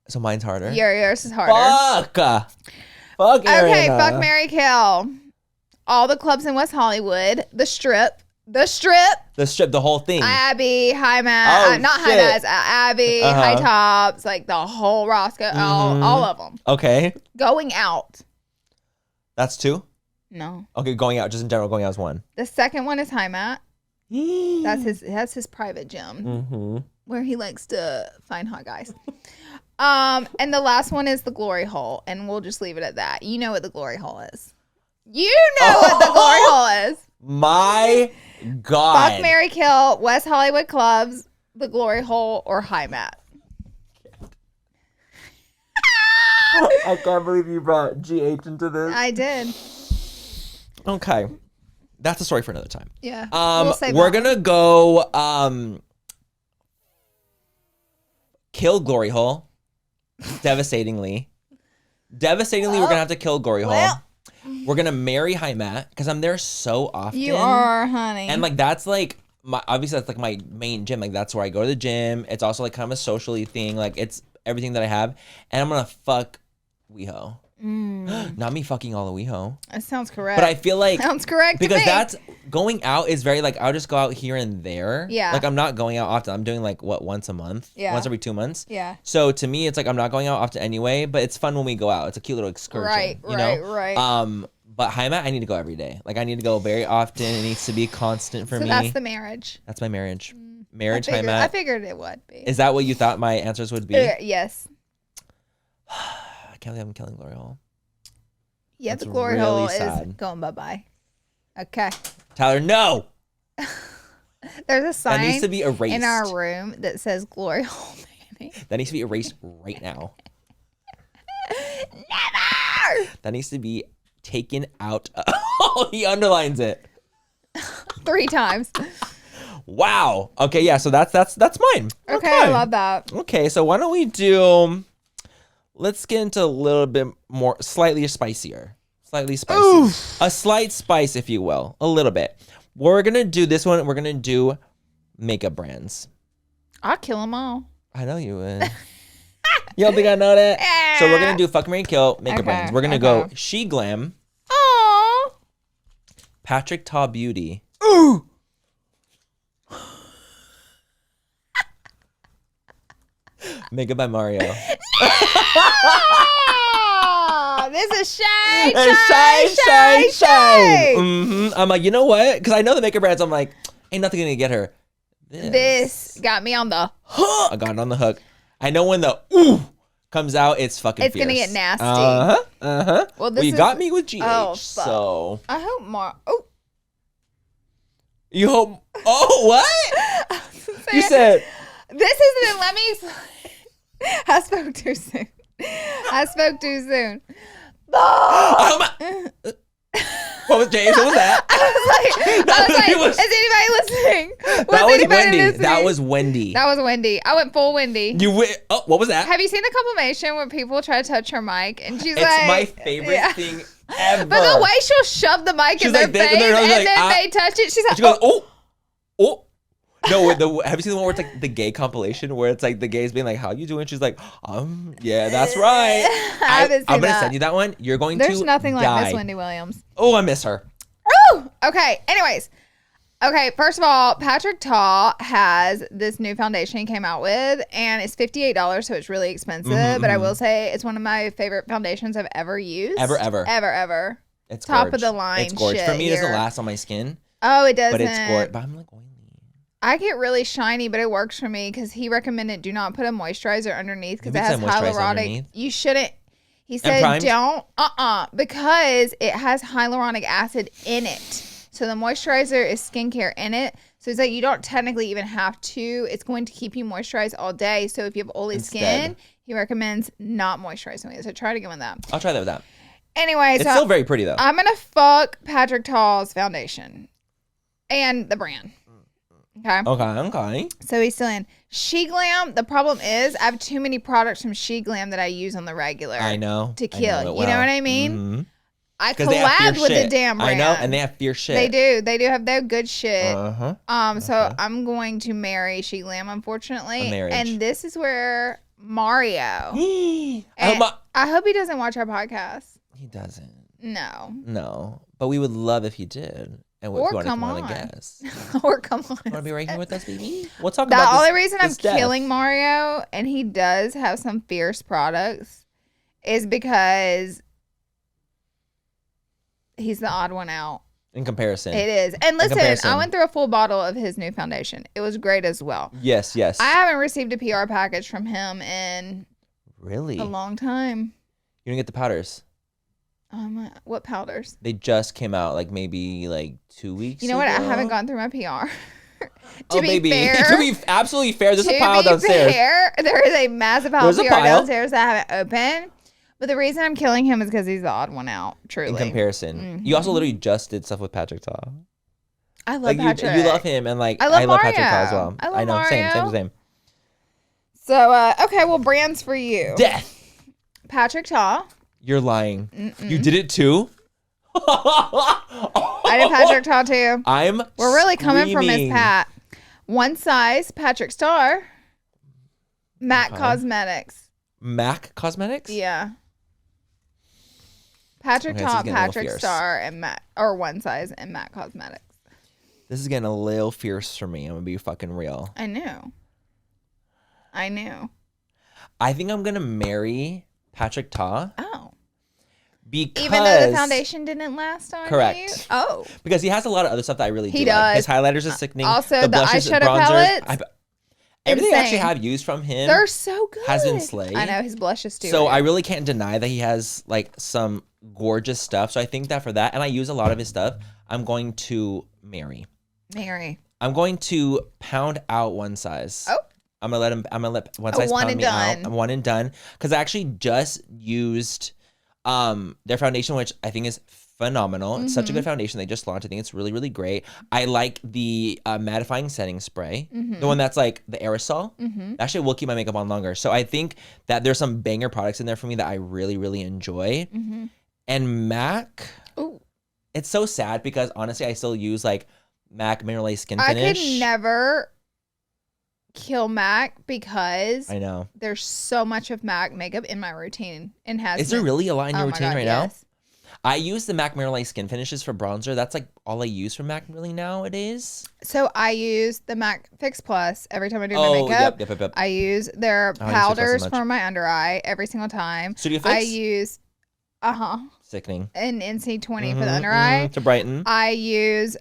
So mine's harder? Yours is harder. Fuck, Ariana. Okay, fuck, marry, kill. All the clubs in West Hollywood. The Strip. The whole thing. Abbey, High Oh, Mass. Not High shit. Mass. Abbey, High Tops. Like the whole Roscoe. All of them. Okay. Going out. That's 2? No. Okay, going out. Just in general, going out is 1. The second one is High Mat. That's his private gym where he likes to find hot guys. And the last one is the Glory Hole, and we'll just leave it at that. You know what the Glory Hole is. You know what the Glory Hole is. My God. Fuck, marry, kill, West Hollywood clubs, the Glory Hole, or High Mat. I can't believe you brought GH into this. I did. Okay. That's a story for another time. Yeah. We're gonna go kill Glory Hole. Devastatingly, we're gonna have to kill Glory Hole. We're gonna marry High Mat because I'm there so often. You are, honey. And like that's like obviously that's like my main gym. Like that's where I go to the gym. It's also like kind of a socially thing. Like it's everything that I have. And I'm gonna fuck WeHo. Not me fucking all the WeHo. That sounds correct. But I feel like sounds correct because to me. that's going out is very like I'll just go out here and there. Yeah. Like I'm not going out often. I'm doing like once a month. Yeah. Once every 2 months. Yeah. So to me, it's like I'm not going out often anyway. But it's fun when we go out. It's a cute little excursion. Right. You know? Right. But High Mat, I need to go every day. Like I need to go very often. It needs to be constant for me. That's the marriage. That's my marriage. Marriage, High I Mat. figured it would be. Is that what you thought my answers would be? Yes. I can't believe I'm killing Glory Hole. Yeah, That's the Glory really Hole sad. is going bye-bye. Okay. Tyler, no. There's a sign That needs to be erased. in our room that says Glory Hole Manny. That needs to be erased right now. Never! That needs to be taken out. Oh, he underlines it 3 times. Wow. Okay, yeah, so that's mine. Okay, I love that. Okay, so why don't we do let's get into a little bit more slightly spicier. Slightly spicy. Oof. A slight spice, if you will. A little bit. We're gonna do this one, we're gonna do makeup brands. I'll kill them all. I know you would. You don't think I know that? Yeah. So we're gonna do fuck, marry, kill makeup brands. We're gonna go She Glam. Aww. Patrick Ta Beauty. Ooh. Makeup by Mario. No! This is shade. I'm like, you know what? Because I know the makeup brands. I'm like, ain't nothing gonna get her. This got me on the hook. I got it on the hook. I know when the ooh comes out, it's fucking It's fierce. gonna get nasty. Well, you got me with GH. Oh, so I hope more. Oh. You hope. Oh, what? You said. This isn't. Let me. I spoke too soon. Oh my. What was James? What was that? I was like, is anybody listening? That was Wendy. Listening? That was Wendy. That was Wendy. I went full Wendy. You went. Oh, what was that? Have you seen the compilation where people try to touch her mic and she's it's like, my favorite thing ever. But the way she'll shove the mic in their face and then they touch it, she's like, she goes, oh. No, have you seen the one where it's like the gay compilation where it's like the gays being like, "How you doing?" She's like, yeah, that's right. I'm gonna send you that one. You're going There's to nothing die. like Miss Wendy Williams. Oh, I miss her. Oh, okay. Anyways, okay. First of all, Patrick Ta has this new foundation he came out with, and it's $58, so it's really expensive. But I will say it's one of my favorite foundations I've ever used. Ever. It's top of the line. It's gorgeous. For me, it doesn't last on my skin. Oh, it doesn't. But it's gorgeous. But I'm like oily. I get really shiny, but it works for me because he recommended do not put a moisturizer underneath because it has hyaluronic. You shouldn't. He said don't, because it has hyaluronic acid in it. So the moisturizer is skincare in it. So it's like you don't technically even have to. It's going to keep you moisturized all day. So if you have oily skin, he recommends not moisturizing with it. So try to get with that. I'll try that with that. Anyway, it's still very pretty though. I'm going to fuck Patrick Ta's foundation and the brand. Okay. So he's still in She Glam. The problem is I have too many products from She Glam that I use on the regular. I know. To kill. You know what I mean? Mm-hmm. I collab with the damn brand. I know, and they have fierce shit. They do. They do have their good shit. So I'm going to marry She Glam, unfortunately. And this is where Mario. I hope he doesn't watch our podcast. He doesn't. No. But we would love if he did. And or come on. Or come on. Want to be right here with us, baby? We'll talk about this. The only reason I'm killing Mario, and he does have some fierce products, is because he's the odd one out. In comparison. It is. And listen, I went through a full bottle of his new foundation. It was great as well. Yes. I haven't received a PR package from him in a long time. You didn't get the powders? What powders? They just came out maybe 2 weeks ago. You know what? I haven't gone through my PR. To be absolutely fair, there's a pile downstairs. There is a massive pile of PR downstairs that I haven't opened. But the reason I'm killing him is because he's the odd one out, truly. In comparison. You also literally just did stuff with Patrick Ta. I love Patrick. You love him, and I love Patrick Ta as well. I know, Mario. Same. So, okay, well, brands for you. Death. Patrick Ta. You're lying. You did it too? I did Patrick Ta too. We're really coming from Miss Pat. One Size, Patrick Star. MAC Cosmetics. MAC Cosmetics? Yeah. Patrick Ta, Patrick Star, and MAC, or One Size and MAC Cosmetics. This is getting a little fierce for me. I'm gonna be fucking real. I knew. I think I'm gonna marry Patrick Ta. Oh. Because even though the foundation didn't last on correct. You? Oh. Because he has a lot of other stuff that I really do. He does. Like. His highlighters are sickening. Also, the eyeshadow palettes. Everything I actually have used from him. They're so good. Has been slayed. I know, his blushes too. So I really can't deny that he has some gorgeous stuff. So I think that for that, and I use a lot of his stuff, I'm going to marry. I'm going to pound out One Size. Oh. I'm gonna let One Size pound me out. I'm one and done. Because I actually just used their foundation, which I think is phenomenal. It's such a good foundation. They just launched. I think it's really, really great. I like the mattifying setting spray. The one that's like the aerosol. Actually will keep my makeup on longer. So I think that there's some banger products in there for me that I really, really enjoy. And MAC, it's so sad because honestly, I still use MAC Mineral A Skin Finish. I could never kill MAC because I know there's so much of MAC makeup in my routine and has. Is there really a lot in your routine right now? I use the MAC Mineral A Skin Finishes for bronzer. That's all I use for MAC really nowadays. So I use the MAC Fix Plus every time I do my makeup. Yep. I use their powders for my under eye every single time. Studio Fix? I use sickening. An NC20 for the under eye. To brighten. I use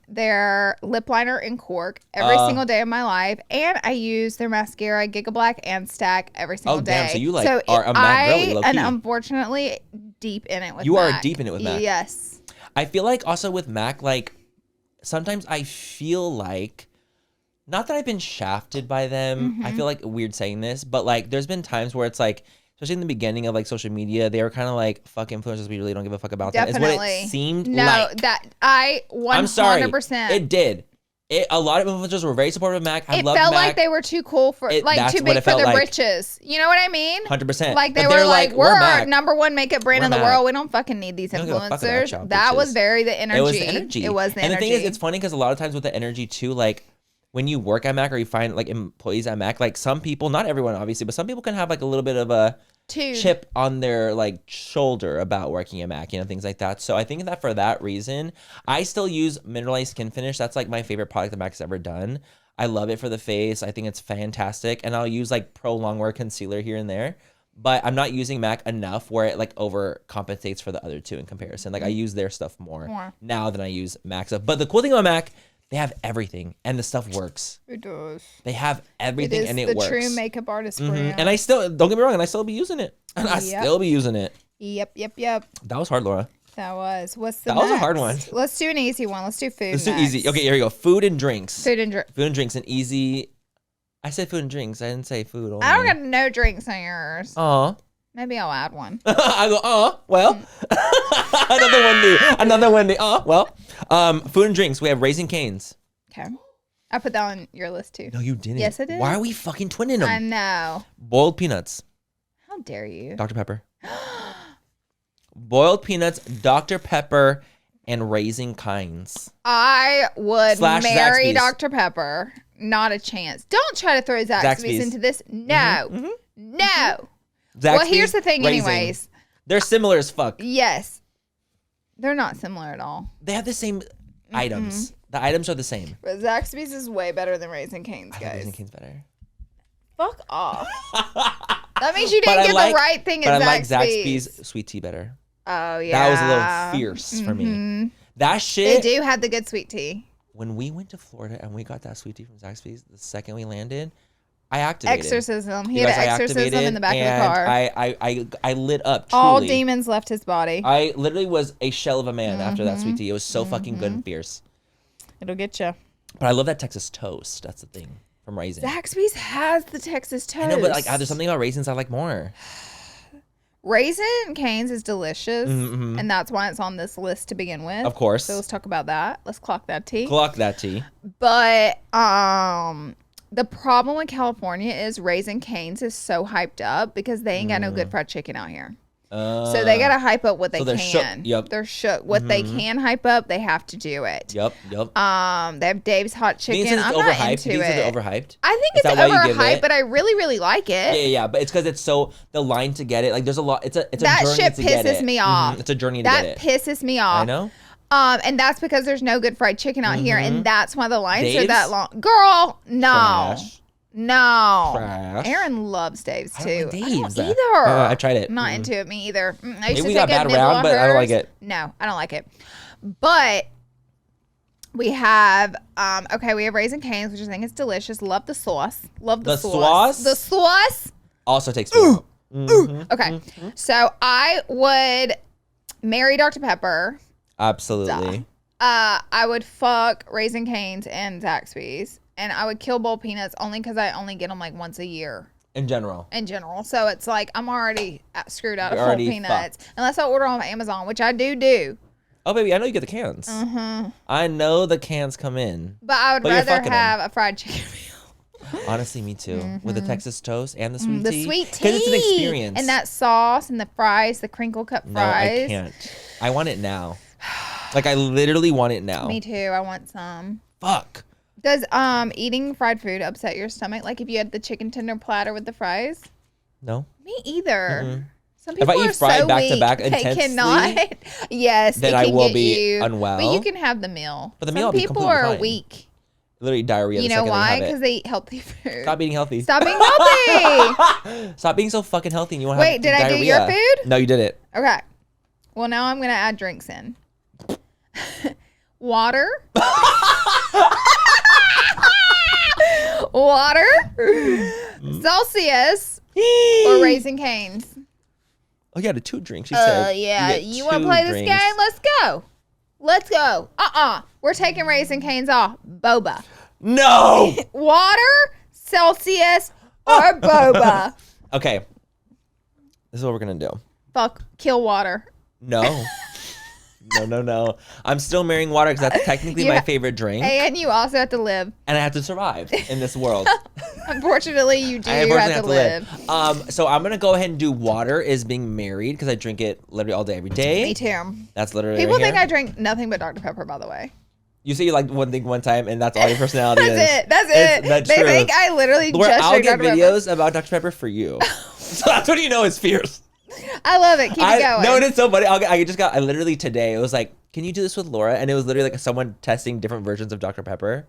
their lip liner in Cork every single day of my life. And I use their mascara, Giga Black and Stack every single day. Damn, so you are a MAC girly, low-key. And unfortunately, deep in it with you MAC. You are deep in it with MAC. Yes. I feel also with MAC, sometimes I feel not that I've been shafted by them. I feel weird saying this, but there's been times where it's especially in the beginning of like social media, they were kind of like, fuck influencers, we really don't give a fuck about them. Definitely. Is what it seemed no, like. that I 100%. I'm sorry. It did. A lot of influencers were very supportive of Mac. I love Mac. It felt like they were too cool for, like too big for the britches. You know what I mean? 100%. Like they were like, we're number one makeup brand in the world. We don't fucking need these influencers. That was very the energy. It was the energy. It was the energy. And the thing is, energy. it's funny because a lot of times with the energy too, like when you work at Mac or you find like employees at Mac, like some people, not everyone obviously, but some people can have like a little bit of a chip on their like shoulder about working at Mac, you know, things like that. So I think that for that reason, I still use mineralized skin finish. That's like my favorite product that Mac's ever done. I love it for the face. I think it's fantastic. And I'll use like pro longwear concealer here and there, but I'm not using Mac enough where it like overcompensates for the other two in comparison. Like I use their stuff more now than I use Mac stuff. But the cool thing about Mac, they have everything, and the stuff works. It does. They have everything, and it works. It is the true makeup artist brand. And I still, don't get me wrong, and I still be using it. And I still be using it. Yep. That was hard, Laura. That was. What's the That was a hard one. Let's do an easy one. Let's do food Let's do easy. Okay, here we go. Food and drinks. Food and drinks, an easy. I said food and drinks. I didn't say food only. I don't got no drinks on yours. Maybe I'll add one. I go, well. Another Wendy. Well. Food and drinks. We have Raising Cane's. Okay. I put that on your list too. No, you didn't. Yes, I did. Why are we fucking twinning them? I know. Boiled peanuts. How dare you? Dr. Pepper. Boiled peanuts, Dr. Pepper, and Raising Cane's. I would marry Zaxby's. Dr. Pepper. Not a chance. Don't try to throw Zaxby's into this. No. No. Zaxby's, well, here's the thing Raising. anyways. They're similar as fuck. Yes. They're not similar at all. They have the same items. The items are the same. But Zaxby's is way better than Raising Cane's, guys. Raising Cane's better. Fuck off. That means you didn't get the right thing at Zaxby's. But I like Zaxby's sweet tea better. Oh, yeah. That was a little fierce for me. That shit. They do have the good sweet tea. When we went to Florida and we got that sweet tea from Zaxby's, the second we landed, I activated. Exorcism. He had an exorcism in the back of the car. I lit up, truly. All demons left his body. I literally was a shell of a man after that sweet tea. It was so fucking good and fierce. It'll get you. But I love that Texas toast. That's the thing from Raising. Zaxby's has the Texas toast. I know, but like there's something about Raisins I like more. Raisin Cane's is delicious, and that's why it's on this list to begin with. Of course. So let's talk about that. Let's clock that tea. Clock that tea. But the problem with California is Raisin Cane's is so hyped up because they ain't got no good fried chicken out here. So they gotta hype up what they can. Shook. Yep. They're shook. What they can hype up, they have to do it. Yep. They have Dave's hot chicken. I'm not into it. It's overhyped. I think it's overhyped, but I really like it. Yeah. But it's because it's so the line to get it. Like there's a lot. It's a that journey shit to get it. pisses me off. It's a journey to get it. That pisses me off. I know. And that's because there's no good fried chicken out here, and that's why the lines are that long. Girl, no. Trash. No. Trash. Don't like Dave's. I don't either. I tried it. I'm not into it. Me either. Maybe we got bad around, but I don't like it. No, I don't like it. But we have, we have Raisin Cane's, which I think is delicious. Love the sauce. Love the sauce. The sauce also takes me out. Okay. So I would marry Dr. Pepper. Absolutely. I would fuck Raisin Cane's and Zaxby's. And I would kill bowl peanuts only because I only get them like once a year. In general. So it's like I'm already screwed out of bowl peanuts. Unless I order on Amazon, which I do. Oh, baby, I know you get the cans. I know the cans come in. But I would rather have a fried chicken meal. Honestly, me too. With the Texas toast and the sweet tea. The sweet tea. Because it's an experience. And that sauce and the fries, the crinkle cut fries. No, I can't. I want it now. Like, I literally want it now. Me too. I want some. Fuck. Does eating fried food upset your stomach? Like if you had the chicken tender platter with the fries? No. Me either. Some people if I eat fried so back to back weak, intensely, they cannot. Yes, then I will be unwell. But you can have the meal. But the meal will be completely people are fine. weak. Literally diarrhea. You know why? Because they eat healthy food. Stop eating healthy. Stop being healthy. Stop being so fucking healthy and you want to have Wait, did I do your food? No, you did it. Okay. Well, now I'm going to add drinks in. Water. Water. Celsius. Or Raisin Cane's. Oh, you had 2 drinks. She said. Yeah. You want to play this game? Let's go. Let's go. We're taking Raisin Cane's off. Boba. No. Water, Celsius, or boba. Okay. This is what we're gonna do. Fuck, kill water. No. No. I'm still marrying water because that's technically my favorite drink. And you also have to live. And I have to survive in this world. Unfortunately, you do have to live. So I'm gonna go ahead and do water is being married because I drink it literally all day, every day. Me too. That's literally People right think here. I drink nothing but Dr. Pepper, by the way. You say you like one thing one time, and that's all your personality is. That's it. That's they true. think I literally Laura, just I'll drink get Dr. videos Pepper. about Dr. Pepper for you. So that's what you know is fierce. I love it. Keep it going. No, it's so funny. I literally today, it was like, can you do this with Laura? And it was literally like someone testing different versions of Dr. Pepper.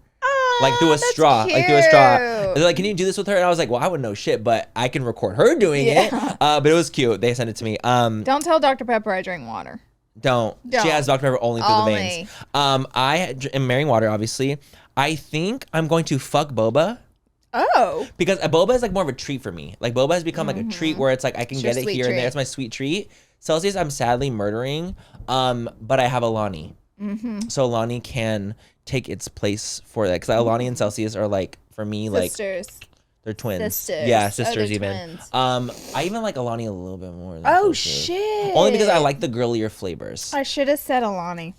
Like through a straw. Cute. Like through a straw. They're like, can you do this with her? And I was like, well, I wouldn't know shit, but I can record her doing it. But it was cute. They sent it to me. Don't tell Dr. Pepper I drink water. Don't. She has Dr. Pepper only through the veins. I am marrying water, obviously. I think I'm going to fuck boba. Oh. Because a boba is like more of a treat for me. Like boba has become like a treat where it's like I can get it here and there. It's my sweet treat. Celsius, I'm sadly murdering. But I have Alani. So Alani can take its place for that. Because Alani and Celsius are like, for me, Sisters. like they're twins. Sisters. Yeah, sisters even. Twins. I even like Alani a little bit more than Celsius. Shit. Only because I like the girlier flavors. I should have said Alani.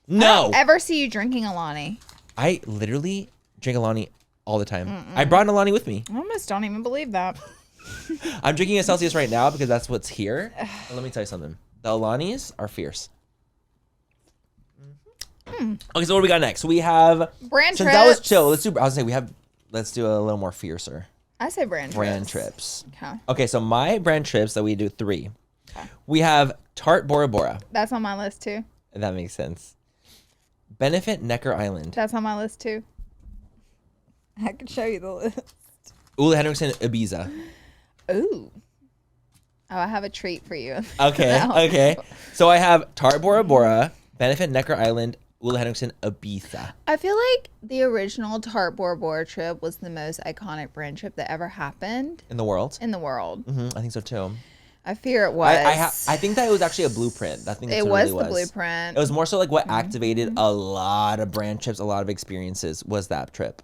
No. I don't ever see you drinking Alani. I literally drink Alani all the time. I brought an Alani with me. I almost don't even believe that. I'm drinking a Celsius right now because that's what's here. But let me tell you something. The Alanis are fierce. Okay, so what do we got next? We have Brand since trips. that was chill. Let's do a little more fiercer. I say brand trips. Okay. Okay, so my brand trips that we do 3. Okay. We have Tart Bora Bora. That's on my list too. That makes sense. Benefit Necker Island. That's on my list too. I can show you the list. Ole Henriksen Ibiza. Ooh. Oh, I have a treat for you. Okay, okay. So I have Tart Bora Bora, Benefit Necker Island, Ole Henriksen Ibiza. I feel like the original Tart Bora Bora trip was the most iconic brand trip that ever happened In the world? in the world. I think so too. I fear it was. I think that it was actually a blueprint. I think it was the blueprint. It was more so like what activated a lot of brand trips, a lot of experiences was that trip.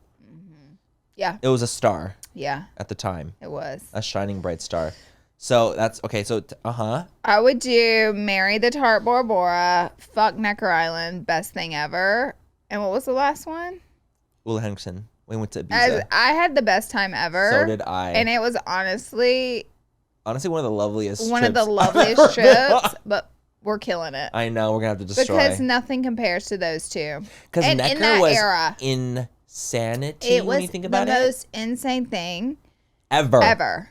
Yeah. It was a star. Yeah. At the time. It was. A shining bright star. So that's okay. So I would do marry the Tart Bora Bora, fuck Necker Island, best thing ever. And what was the last one? Ole Henriksen. We went to Ibiza. I had the best time ever. So did I. And it was honestly one of the loveliest. trips. But we're killing it. I know we're gonna have to destroy because nothing compares to those two. Because Necker in that was era, insanity. It was when you think about the most insane thing ever.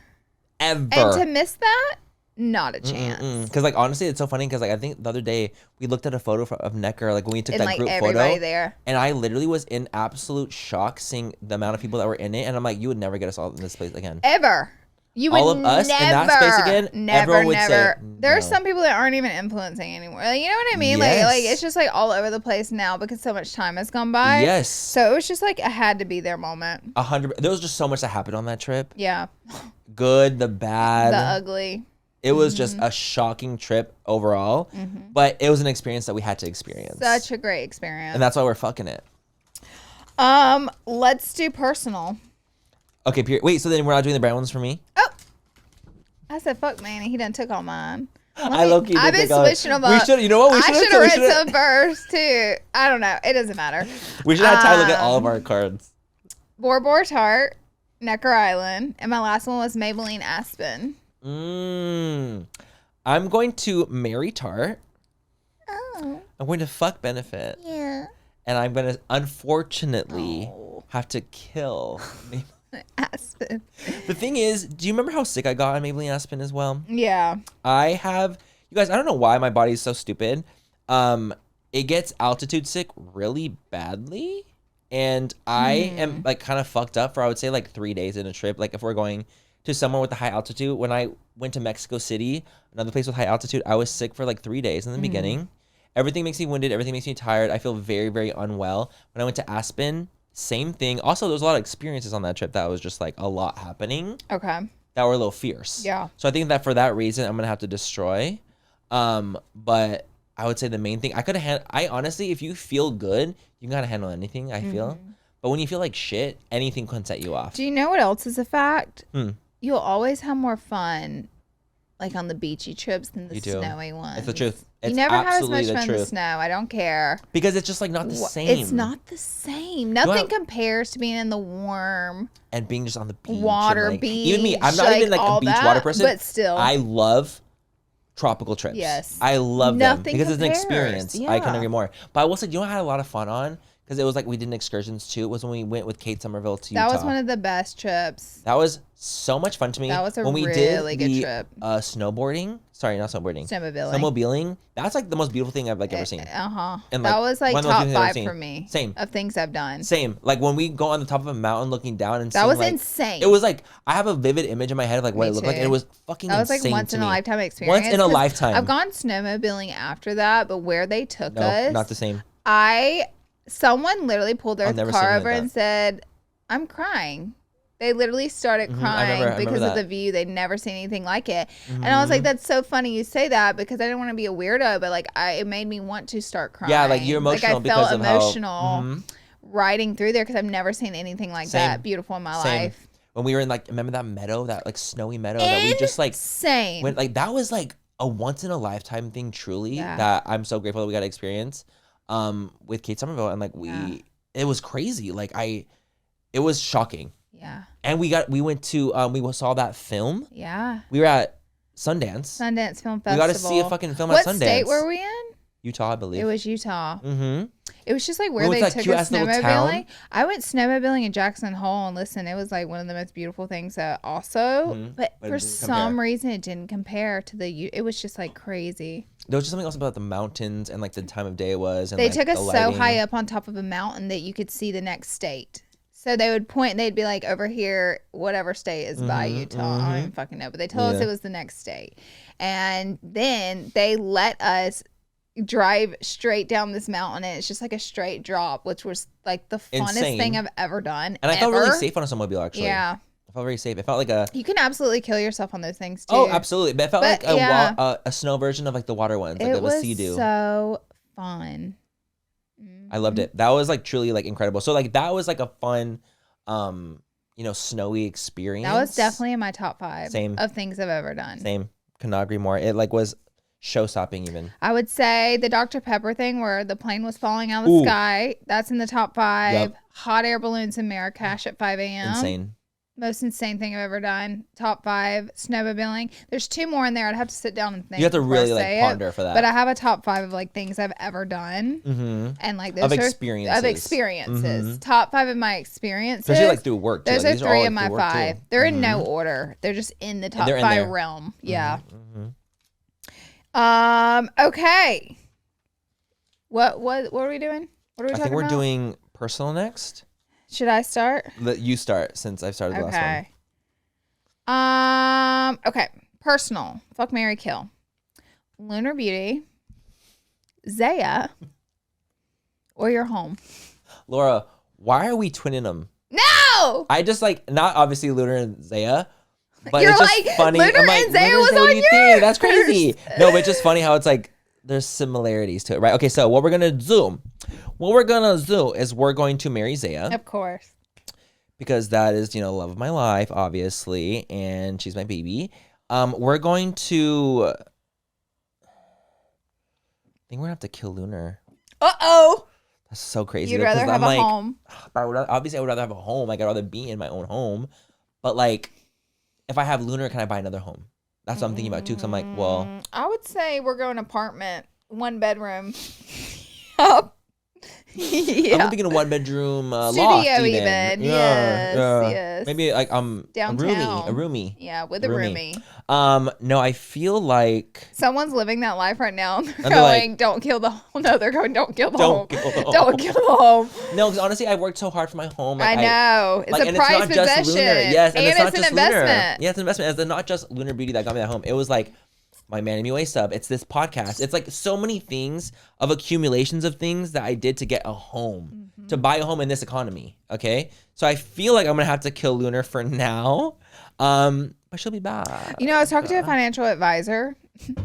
And to miss that, not a chance. Because like honestly, it's so funny because like I think the other day we looked at a photo of Necker like when we took that group photo there, and I literally was in absolute shock seeing the amount of people that were in it, and I'm like, you would never get us all in this place again. Ever. You all would of us never, in that space again. Everyone would say, there are some people that aren't even influencing anymore. Like, you know what I mean? Yes. Like it's just like all over the place now because so much time has gone by. Yes. So it was just like a had to be there moment. 100. There was just so much that happened on that trip. Yeah. Good, the bad, the ugly. It was just a shocking trip overall, but it was an experience that we had to experience. Such a great experience. And that's why we're fucking it. Let's do personal. Okay, wait, so then we're not doing the brand ones for me? Oh. I said, fuck, man. He done took all mine. I've been switching them up. We should, you know what? I should have read some first, too. I don't know. It doesn't matter. We should have time to look at all of our cards. Bora Bora Tart, Necker Island, and my last one was Maybelline Aspen. I'm going to marry Tart. Oh. I'm going to fuck Benefit. Yeah. And I'm going to, unfortunately, have to kill Maybelline Aspen. The thing is, do you remember how sick I got on Maybelline Aspen as well? Yeah. You guys, I don't know why my body is so stupid. It gets altitude sick really badly. And I am like kind of fucked up for, I would say, like 3 days in a trip. Like if we're going to somewhere with a high altitude, when I went to Mexico City, another place with high altitude, I was sick for like 3 days in the beginning. Everything makes me winded. Everything makes me tired. I feel very, very unwell. When I went to Aspen, same thing. Also, there was a lot of experiences on that trip that was just like a lot happening. Okay. That were a little fierce. Yeah. So I think that for that reason, I'm going to have to destroy. But I would say the main thing, I honestly, if you feel good, you can kind of handle anything, I feel. But when you feel like shit, anything can set you off. Do you know what else is a fact? You'll always have more fun like on the beachy trips than the snowy ones. It's the truth. It's you never have as much fun in the truth. snow. I don't care. Because it's just like not the same. It's not the same. Nothing compares to being in the warm and being just on the beach. Water, like, beach. Even me, I'm not even like a beach water person. But still. I love tropical trips. Yes. I love them because compares. it's an experience. Yeah. I couldn't agree more. But I will say, you know what I had a lot of fun on? Because it was like we did excursions too. It was when we went with Kate Somerville to Utah. That was one of the best trips. That was so much fun to me. That was a when we really did good trip. Snowboarding. Sorry, not snowboarding. Snowmobiling. That's like the most beautiful thing I've like ever seen. And that was like top 5 for me. Same. Of things I've done. Same. Like when we go on the top of a mountain looking down and that was like, insane. It was like I have a vivid image in my head of like what it looked like, and it was fucking insane. That was like once in a lifetime experience. Once in a lifetime. I've gone snowmobiling after that, but where they took us, not the same. Someone literally pulled their car over and said, "I'm crying." They literally started crying because of the view. They'd never seen anything like it. And I was like, that's so funny you say that, because I didn't want to be a weirdo, but like it made me want to start crying. Yeah, like you're emotional because I felt emotional riding through there because I've never seen anything like that beautiful in my life. When we were in like, remember that meadow, that like snowy meadow that we just like went, like that was like a once in a lifetime thing truly that I'm so grateful that we got to experience with Kate Somerville. And like it was crazy. Like it was shocking. Yeah. And we went to we saw that film. Yeah. We were at Sundance Film Festival. We got to see a fucking film at Sundance. What state were we in? Utah, I believe. It was Utah. Mm-hmm. It was just like where they took us snowmobiling. I went snowmobiling in Jackson Hole, and listen, it was like one of the most beautiful things also. But for some reason, it didn't compare to it was just like crazy. There was just something else about the mountains and like the time of day it was. And they like, took us so high up on top of a mountain that you could see the next state. So they would point, and they'd be like, over here, whatever state is by Utah. I don't even fucking know. But they told us it was the next state. And then they let us drive straight down this mountain, and it's just like a straight drop, which was like the funnest thing I've ever done. And I felt really safe on a snowmobile, actually. Yeah. I felt very safe. It felt like you can absolutely kill yourself on those things, too. Oh, absolutely. But it felt like a snow version of like the water ones. Like it was Sea-Doo. So fun. I loved it. That was like truly like incredible. So like that was like a fun, snowy experience. That was definitely in my top 5 of things I've ever done. Same. Could not agree more. It like was show stopping even. I would say the Dr. Pepper thing where the plane was falling out of the sky. That's in the top 5. Yep. Hot air balloons in Marrakesh at 5 a.m. Insane. Most insane thing I've ever done. Top 5. Snowmobiling. There's 2 more in there. I'd have to sit down and think. You have to really like ponder for that. But I have a top 5 of like things I've ever done. Mm-hmm. And like those of experiences. Mm-hmm. Top 5 of my experiences. Especially like through work too. Those like, are 3 of my 5. Too. They're in no order. They're just in the top 5 realm. Yeah. Mm-hmm. Okay. What are we doing? What are we talking about? I think we're doing personal next. Should I start? Let you start since I've started the last one. Okay. Personal. Fuck, marry, kill. Lunar Beauty, Zaya, or your home. Laura, why are we twinning them? No! I just like, not obviously Lunar and Zaya, but You're it's just like, funny. Lunar and Zaya was on yours. That's crazy. No, but it's just funny how it's like, there's similarities to it, right? Okay, so what we're going to do is we're going to marry Zaya. Of course. Because that is, love of my life, obviously, and she's my baby. We're going to... I think we're going to have to kill Lunar. Uh-oh. That's so crazy. You'd rather have a home. Obviously, I would rather have a home. Like, I'd rather be in my own home. But, like, if I have Lunar, can I buy another home? That's what I'm thinking about, too, because I'm like, well... I would say we're going apartment, 1 bedroom. Yep. Yeah. I'm thinking a 1-bedroom studio loft even. Yes. Maybe like downtown. A roomie. Yeah, with a roomie. No, I feel like someone's living that life right now. They're going, don't kill the home. No, they're going, don't kill the home. Don't kill the home. No, because honestly, I worked so hard for my home. Like, I know. It's a prized possession. Yes, and it's not an just investment. Lunar. Yeah, it's an investment. It's not just Lunar Beauty that got me that home. It was like my Man MUA sub. It's this podcast. It's like so many things of accumulations of things that I did to get a home, to buy a home in this economy. Okay. So I feel like I'm going to have to kill Lunar for now. But she'll be back. I was talking to a financial advisor,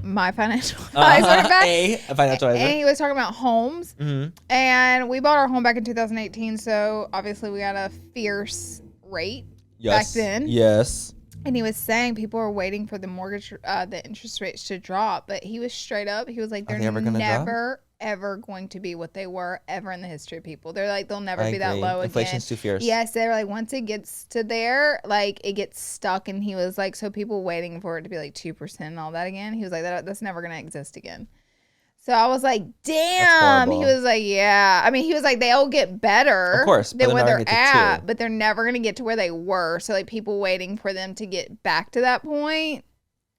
my financial advisor. A financial advisor. And he was talking about homes. Mm-hmm. And we bought our home back in 2018. So obviously we got a fierce rate back then. Yes. And he was saying people are waiting for the mortgage, the interest rates to drop. But he was straight up. He was like, they're never, ever going to be what they were ever in the history of people. They're like, they'll never be that low again. Inflation's too fierce. Yes, they were like, once it gets to there, like, it gets stuck. And he was like, so people waiting for it to be like 2% and all that again. He was like, that's never going to exist again. So I was like, damn. He was like, yeah. I mean, he was like, they'll get better, of course, than where they're at, but they're never going to get to where they were. So, like, people waiting for them to get back to that point,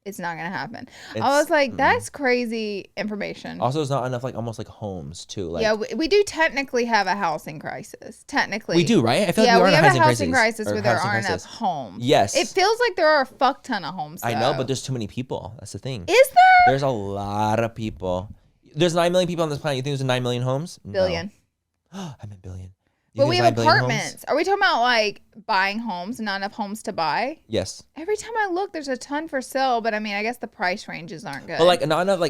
it's not going to happen. I was like, that's crazy information. Also, there's not enough, like, almost like homes, too. Like, yeah, we do technically have a housing crisis. Technically. We do, right? I feel like we have a housing crisis where there aren't enough homes. Yes. It feels like there are a fuck ton of homes, though. I know, but there's too many people. That's the thing. Is there? There's a lot of people. There's 9 million people on this planet. You think there's 9 million homes? Billion. No. I meant billion. But we have apartments. Are we talking about like buying homes and not enough homes to buy? Yes. Every time I look, there's a ton for sale, but I mean, I guess the price ranges aren't good. But like not enough,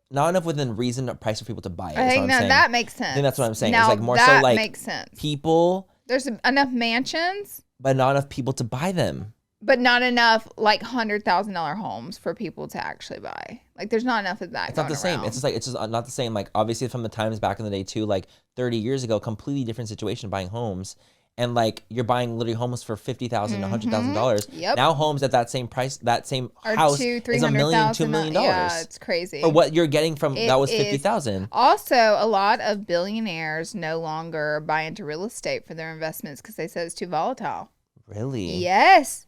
not enough within reason of price for people to buy it. I think that makes sense. I think that's what I'm saying. Now, it's like more so like makes sense. People. There's enough mansions, but not enough people to buy them. But not enough like $100,000 homes for people to actually buy. Like there's not enough of that. It's not the same. It's just not the same. Like obviously from the times back in the day too, like 30 years ago, completely different situation buying homes. And like you're buying literally homes for $50,000 to $100,000. Yep. Now homes at that same price, that same house is $1 million, $2 million. Yeah, it's crazy. For what you're getting from that was $50,000. Also, a lot of billionaires no longer buy into real estate for their investments because they said it's too volatile. Really? Yes.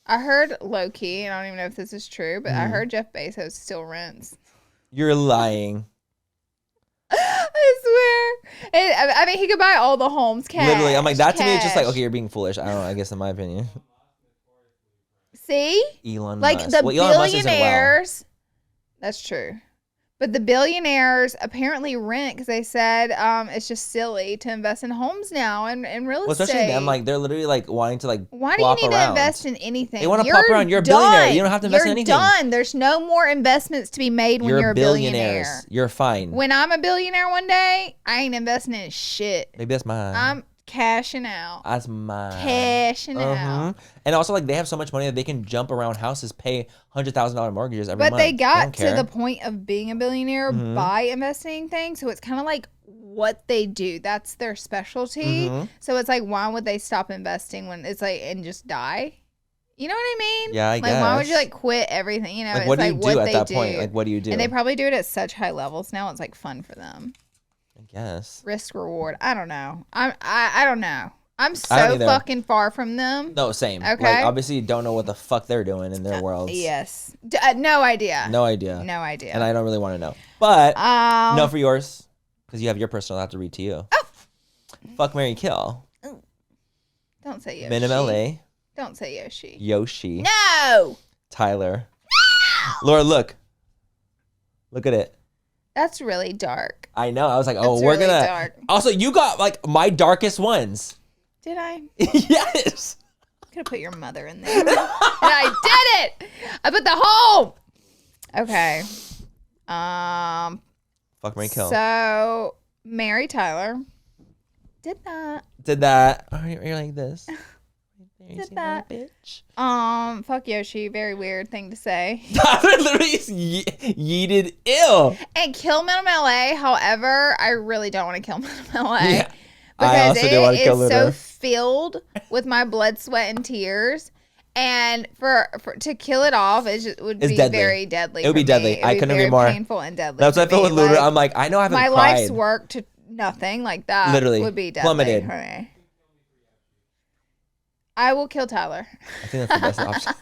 I heard low-key, and I don't even know if this is true, but I heard Jeff Bezos still rents. You're lying. I swear. I mean, he could buy all the homes cash. Literally. I'm like, that to me is just like, okay, you're being foolish. I don't know, I guess in my opinion. See? Elon Musk. Like the billionaires. That's true. But the billionaires apparently rent because they said it's just silly to invest in homes now and real estate. Especially them, like they're literally like wanting to like. Why do you need to invest in anything? They want to pop around. You're a billionaire. You don't have to invest in anything. You're done. There's no more investments to be made when you're a billionaire. You're fine. When I'm a billionaire one day, I ain't investing in shit. Maybe that's mine. I'm cashing out. That's mine. Cashing out. And also, like, they have so much money that they can jump around houses, pay $100,000 mortgages every month. But they got to the point of being a billionaire by investing things. So it's kind of like what they do. That's their specialty. So it's like, why would they stop investing when it's like, and just die? You know what I mean? Yeah, I guess. Like, why would you like quit everything? You know, like, what do you do at that point? Like, what do you do? And they probably do it at such high levels now. It's like fun for them. I guess. Risk reward. I don't know. I don't know. I'm so fucking far from them. No, same. Okay. Like, obviously, you don't know what the fuck they're doing in their worlds. Yes. No idea. No idea. No idea. And I don't really want to know. But, no for yours. Because you have your personal, I'll have to read to you. Oh. Fuck, marry, kill. Don't say Yoshi. Minim LA. Don't say Yoshi. Yoshi. No. Tyler. No. Laura, look. Look at it. That's really dark. I know. I was like, oh, we're really gonna. Dark. Also, you got like my darkest ones. Did I? Yes. I'm gonna put your mother in there. And I did it. I put the home. Okay. Fuck, marry, kill. So, marry Tyler. Did that. Oh, you're like this. Did that. Bitch. Fuck Yoshi. Very weird thing to say. Tyler literally yeeted ill. And kill Minim LA. However, I really don't want to kill Minim LA. Yeah. Because it is so filled with my blood, sweat, and tears. And for to kill it off, would be deadly. Very deadly. It would be deadly. I couldn't agree more. Painful and deadly. That's what I felt with Luda. I'm like, I know I haven't cried. My life's work to nothing like that. Literally would be deadly. Plummeted. Okay. I will kill Tyler. I think that's the best option.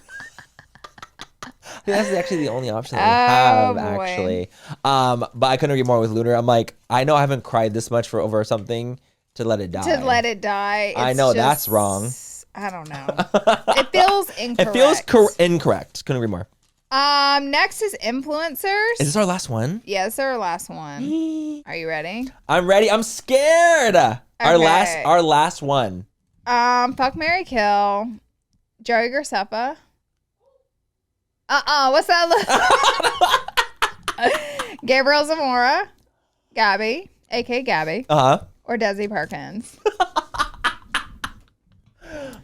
I think that's actually the only option that we have, actually. But I couldn't agree more with Lunar. I'm like, I know I haven't cried this much for over something to let it die. To let it die. I know that's wrong. I don't know. It feels incorrect. It feels incorrect. Couldn't agree more. Next is influencers. Is this our last one? Yeah, it's our last one. Are you ready? I'm ready. I'm scared. Okay. Our last one. Fuck, marry, kill. Joey Graceffa. What's that? Gabriel Zamora. Gabby, aka Gabby. Uh-huh. Or Desi Perkins.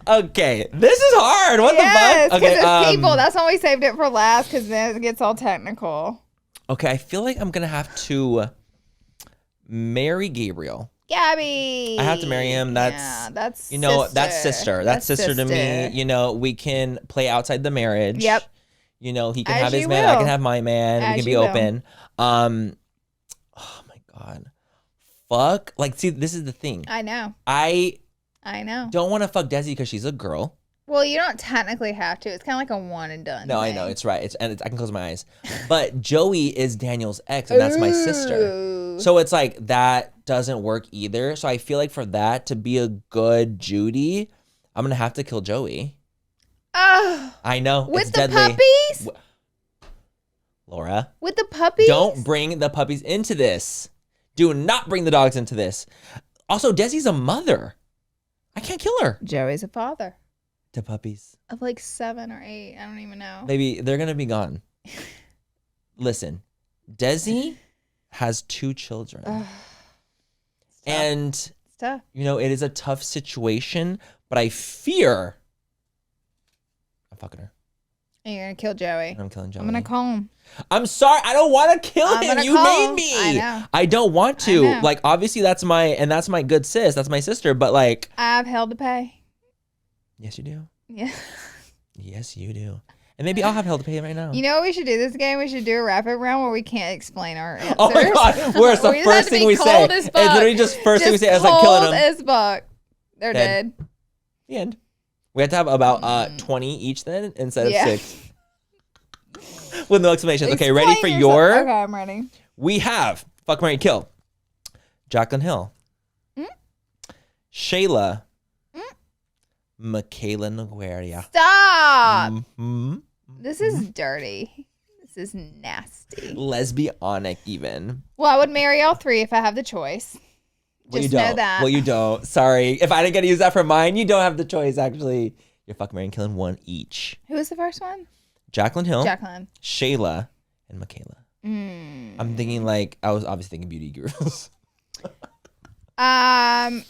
Okay, this is hard. What the fuck? Okay, it's people. That's why we saved it for last because then it gets all technical. Okay, I feel like I'm gonna have to marry Gabriel. Gabby. I have to marry him. That's sister. That's sister. That's sister to me. We can play outside the marriage. Yep. He can have his man. I can have my man. We can be open. Oh my God. Fuck. Like, see, this is the thing. I know. I know. Don't want to fuck Desi because she's a girl. Well, you don't technically have to. It's kind of like a one and done. No, thing. I know. It's right. I can close my eyes. But Joey is Daniel's ex, and that's my sister. So it's like that doesn't work either. So I feel like for that to be a good Judy, I'm going to have to kill Joey. Oh. I know. With it's the deadly. puppies? Laura. With the puppies? Don't bring the puppies into this. Do not bring the dogs into this. Also, Desi's a mother. I can't kill her. Joey's a father. To puppies. Of like 7 or 8. I don't even know. Baby, they're going to be gone. Listen, Desi has 2 children. And, it's tough. It is a tough situation, but I fear I'm fucking her. And you're going to kill Joey. I'm killing Joey. I'm going to call him. I'm sorry. I don't want to kill him. You made me. I know. I don't want to. Like, obviously, that's my good sis. That's my sister. But, like, I have hell to pay. Yes, you do. Yeah. Yes, you do. And maybe I'll have hell to pay right now. You know what we should do this game? We should do a rapid round where we can't explain our answers. Oh, my God. Where it's the first thing we say. It's literally just first thing we say as like killing them. As fuck. They're dead. The end. We have to have about 20 each then instead of 6. With no explanations. Okay, ready for your... Okay, I'm ready. We have Fuck, Marry, Kill. Jaclyn Hill. Shayla. Michaela Nogueira. Stop! This is dirty. This is nasty. Lesbianic even. Well, I would marry all 3 if I have the choice. Just know that. Well, you don't. Sorry. If I didn't get to use that for mine, you don't have the choice, actually. You're Fuck, Marry, and Killing 1 each. Who was the first one? Jaclyn Hill. Jaclyn. Shayla. And Michaela. I'm thinking I was obviously thinking beauty gurus. I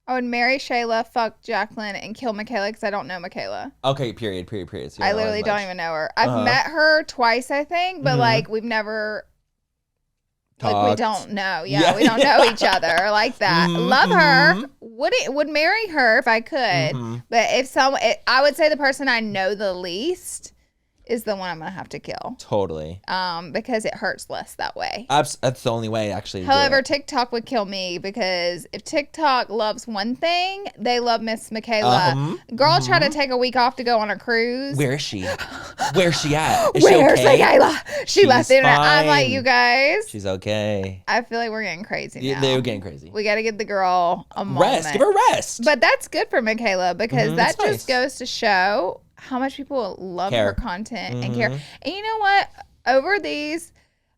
would marry Shayla, fuck Jaclyn, and kill Michaela because I don't know Michaela. Okay, period. So I literally don't even know her. I've met her twice, I think, but we've never... Talked. Like we don't know. Yeah, we don't know each other like that. Love her. Would marry her if I could. But I would say the person I know the least is the one I'm gonna have to kill. Totally. Because it hurts less that way. That's the only way, actually. However, TikTok would kill me because if TikTok loves one thing, they love Miss Michaela. Girl tried to take a week off to go on a cruise. Where is she? Where's she at? Is Where's she okay? Michaela? She left the internet. Fine. I'm like, you guys. She's okay. I feel like we're getting crazy now. They're getting crazy. We got to give the girl a moment. Rest. Give her rest. But that's good for Michaela because that just goes to show how much people love her content and care. And you know what? Over these,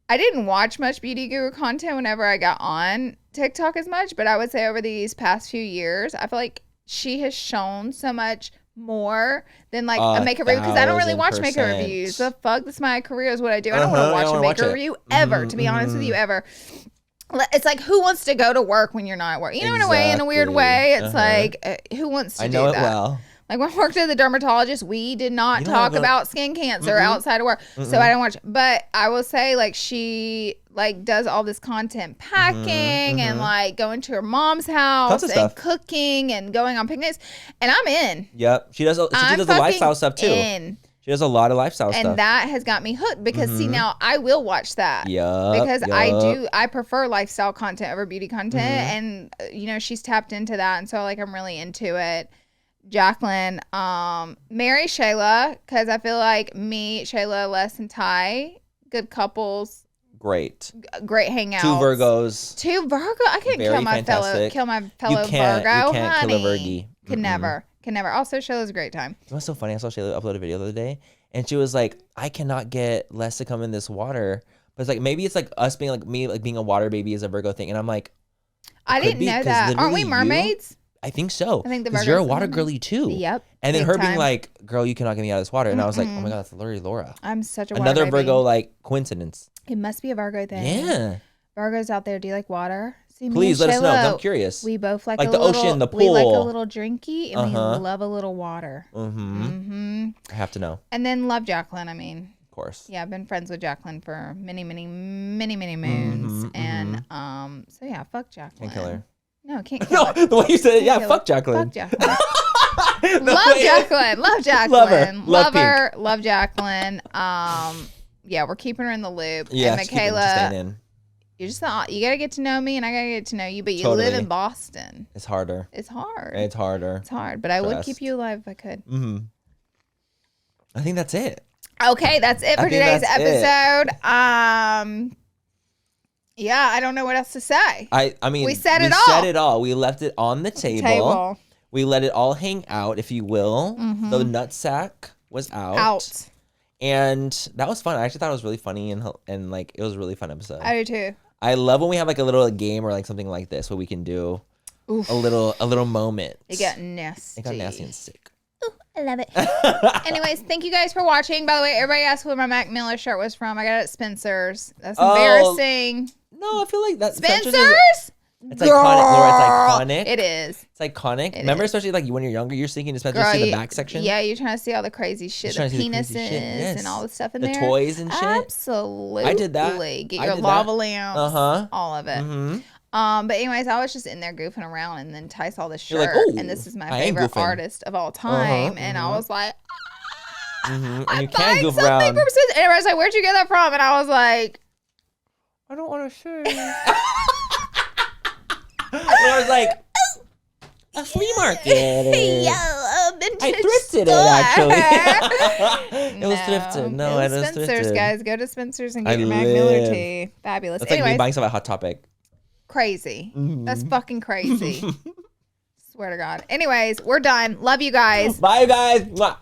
I didn't watch much Beauty Guru content whenever I got on TikTok as much, but I would say over these past few years, I feel like she has shown so much more than like a makeup review because I don't really watch makeup reviews. The fuck, this is my career is what I do. I don't want to watch a makeup review ever, to be honest with you, ever. It's like, who wants to go to work when you're not at work? You know, in a weird way, it's like, who wants to do that? I know it well. Like when I worked at the dermatologist, we did not talk about skin cancer outside of work. So I don't watch. But I will say, like, she like does all this content packing and like going to her mom's house and cooking and going on picnics. And I'm in. Yep. She does the lifestyle stuff too. She does a lot of lifestyle stuff. And that has got me hooked because see, now I will watch that. Because I prefer lifestyle content over beauty content. And you know, she's tapped into that. And so like I'm really into it. Jaclyn, marry Shayla because I feel like me, Shayla, Les, and Ty, good couples. Great hangouts. 2 Virgos. 2 Virgo. I can't kill my fellow Virgo. You can't honey. kill a Virgie. Can never. Also, Shayla's a great time. It was so funny. I saw Shayla upload a video the other day, and she was like, "I cannot get Les to come in this water." But it's like maybe it's like us being like me, like being a water baby is a Virgo thing, and I'm like, I didn't know that. Aren't we mermaids? I think so. I think the because you're a water girly too. Yep. And then her being like, "Girl, you cannot get me out of this water," and I was like, "Oh my god, that's literally Laura." I'm such a water another baby. Virgo like coincidence. It must be a Virgo thing. Yeah. Virgos out there, do you like water? See, Please let us know. I'm curious. We both like the little, ocean, the pool. We like a little drinky, and we love a little water. I have to know. And then love Jacqueline. I mean, of course. Yeah, I've been friends with Jacqueline for many moons, and so yeah, fuck Jacqueline. Can't kill her. No, can't kill her. No, the way you said it, yeah, fuck Jacqueline. Fuck Jacqueline. Love Jacqueline. Love Jacqueline. Love her. Love her. Love Jacqueline. Yeah, we're keeping her in the loop. Yeah, and Michaela, you gotta get to know me, and I gotta get to know you. But you live in Boston. It's harder. It's hard. It's harder. It's hard. But I would keep you alive if I could. I think that's it. Okay, that's it for today's episode. Yeah, I don't know what else to say. I mean, we said it all. We left it on the table. We let it all hang out, if you will. The nutsack was out. And that was fun. I actually thought it was really funny and like it was a really fun episode. I do too. I love when we have like a little game or like something like this where we can do a little moment. It got nasty. It got nasty and sick. Ooh, I love it. Anyways, thank you guys for watching. By the way, everybody asked where my Mac Miller shirt was from. I got it at Spencer's. That's embarrassing. No, I feel like that Spencer's. It's iconic. Laura, it's iconic. It is. It's iconic. Remember, especially like when you're younger, you're sneaking to Spencer's to the back section. Yeah, you're trying to see all the crazy shit, the penises and all the stuff in there. The toys and shit. Absolutely. I did that. Get your lava lamps. All of it. But anyways, I was just in there goofing around, and then Ty saw this shirt, and this is my favorite artist of all time, and I was like, and you can't goof around. And everybody's like, "Where'd you get that from?" And I was like, "I don't want to say." I was like, a flea market. I thrifted it, actually. It was thrifted. No, it was Spencer's, thrifted. Guys, go to Spencer's and get your Mac Miller tea. Fabulous. That's like me buying stuff at Hot Topic. Crazy. That's fucking crazy. Swear to God. Anyways, we're done. Love you guys. Bye, guys. Mwah.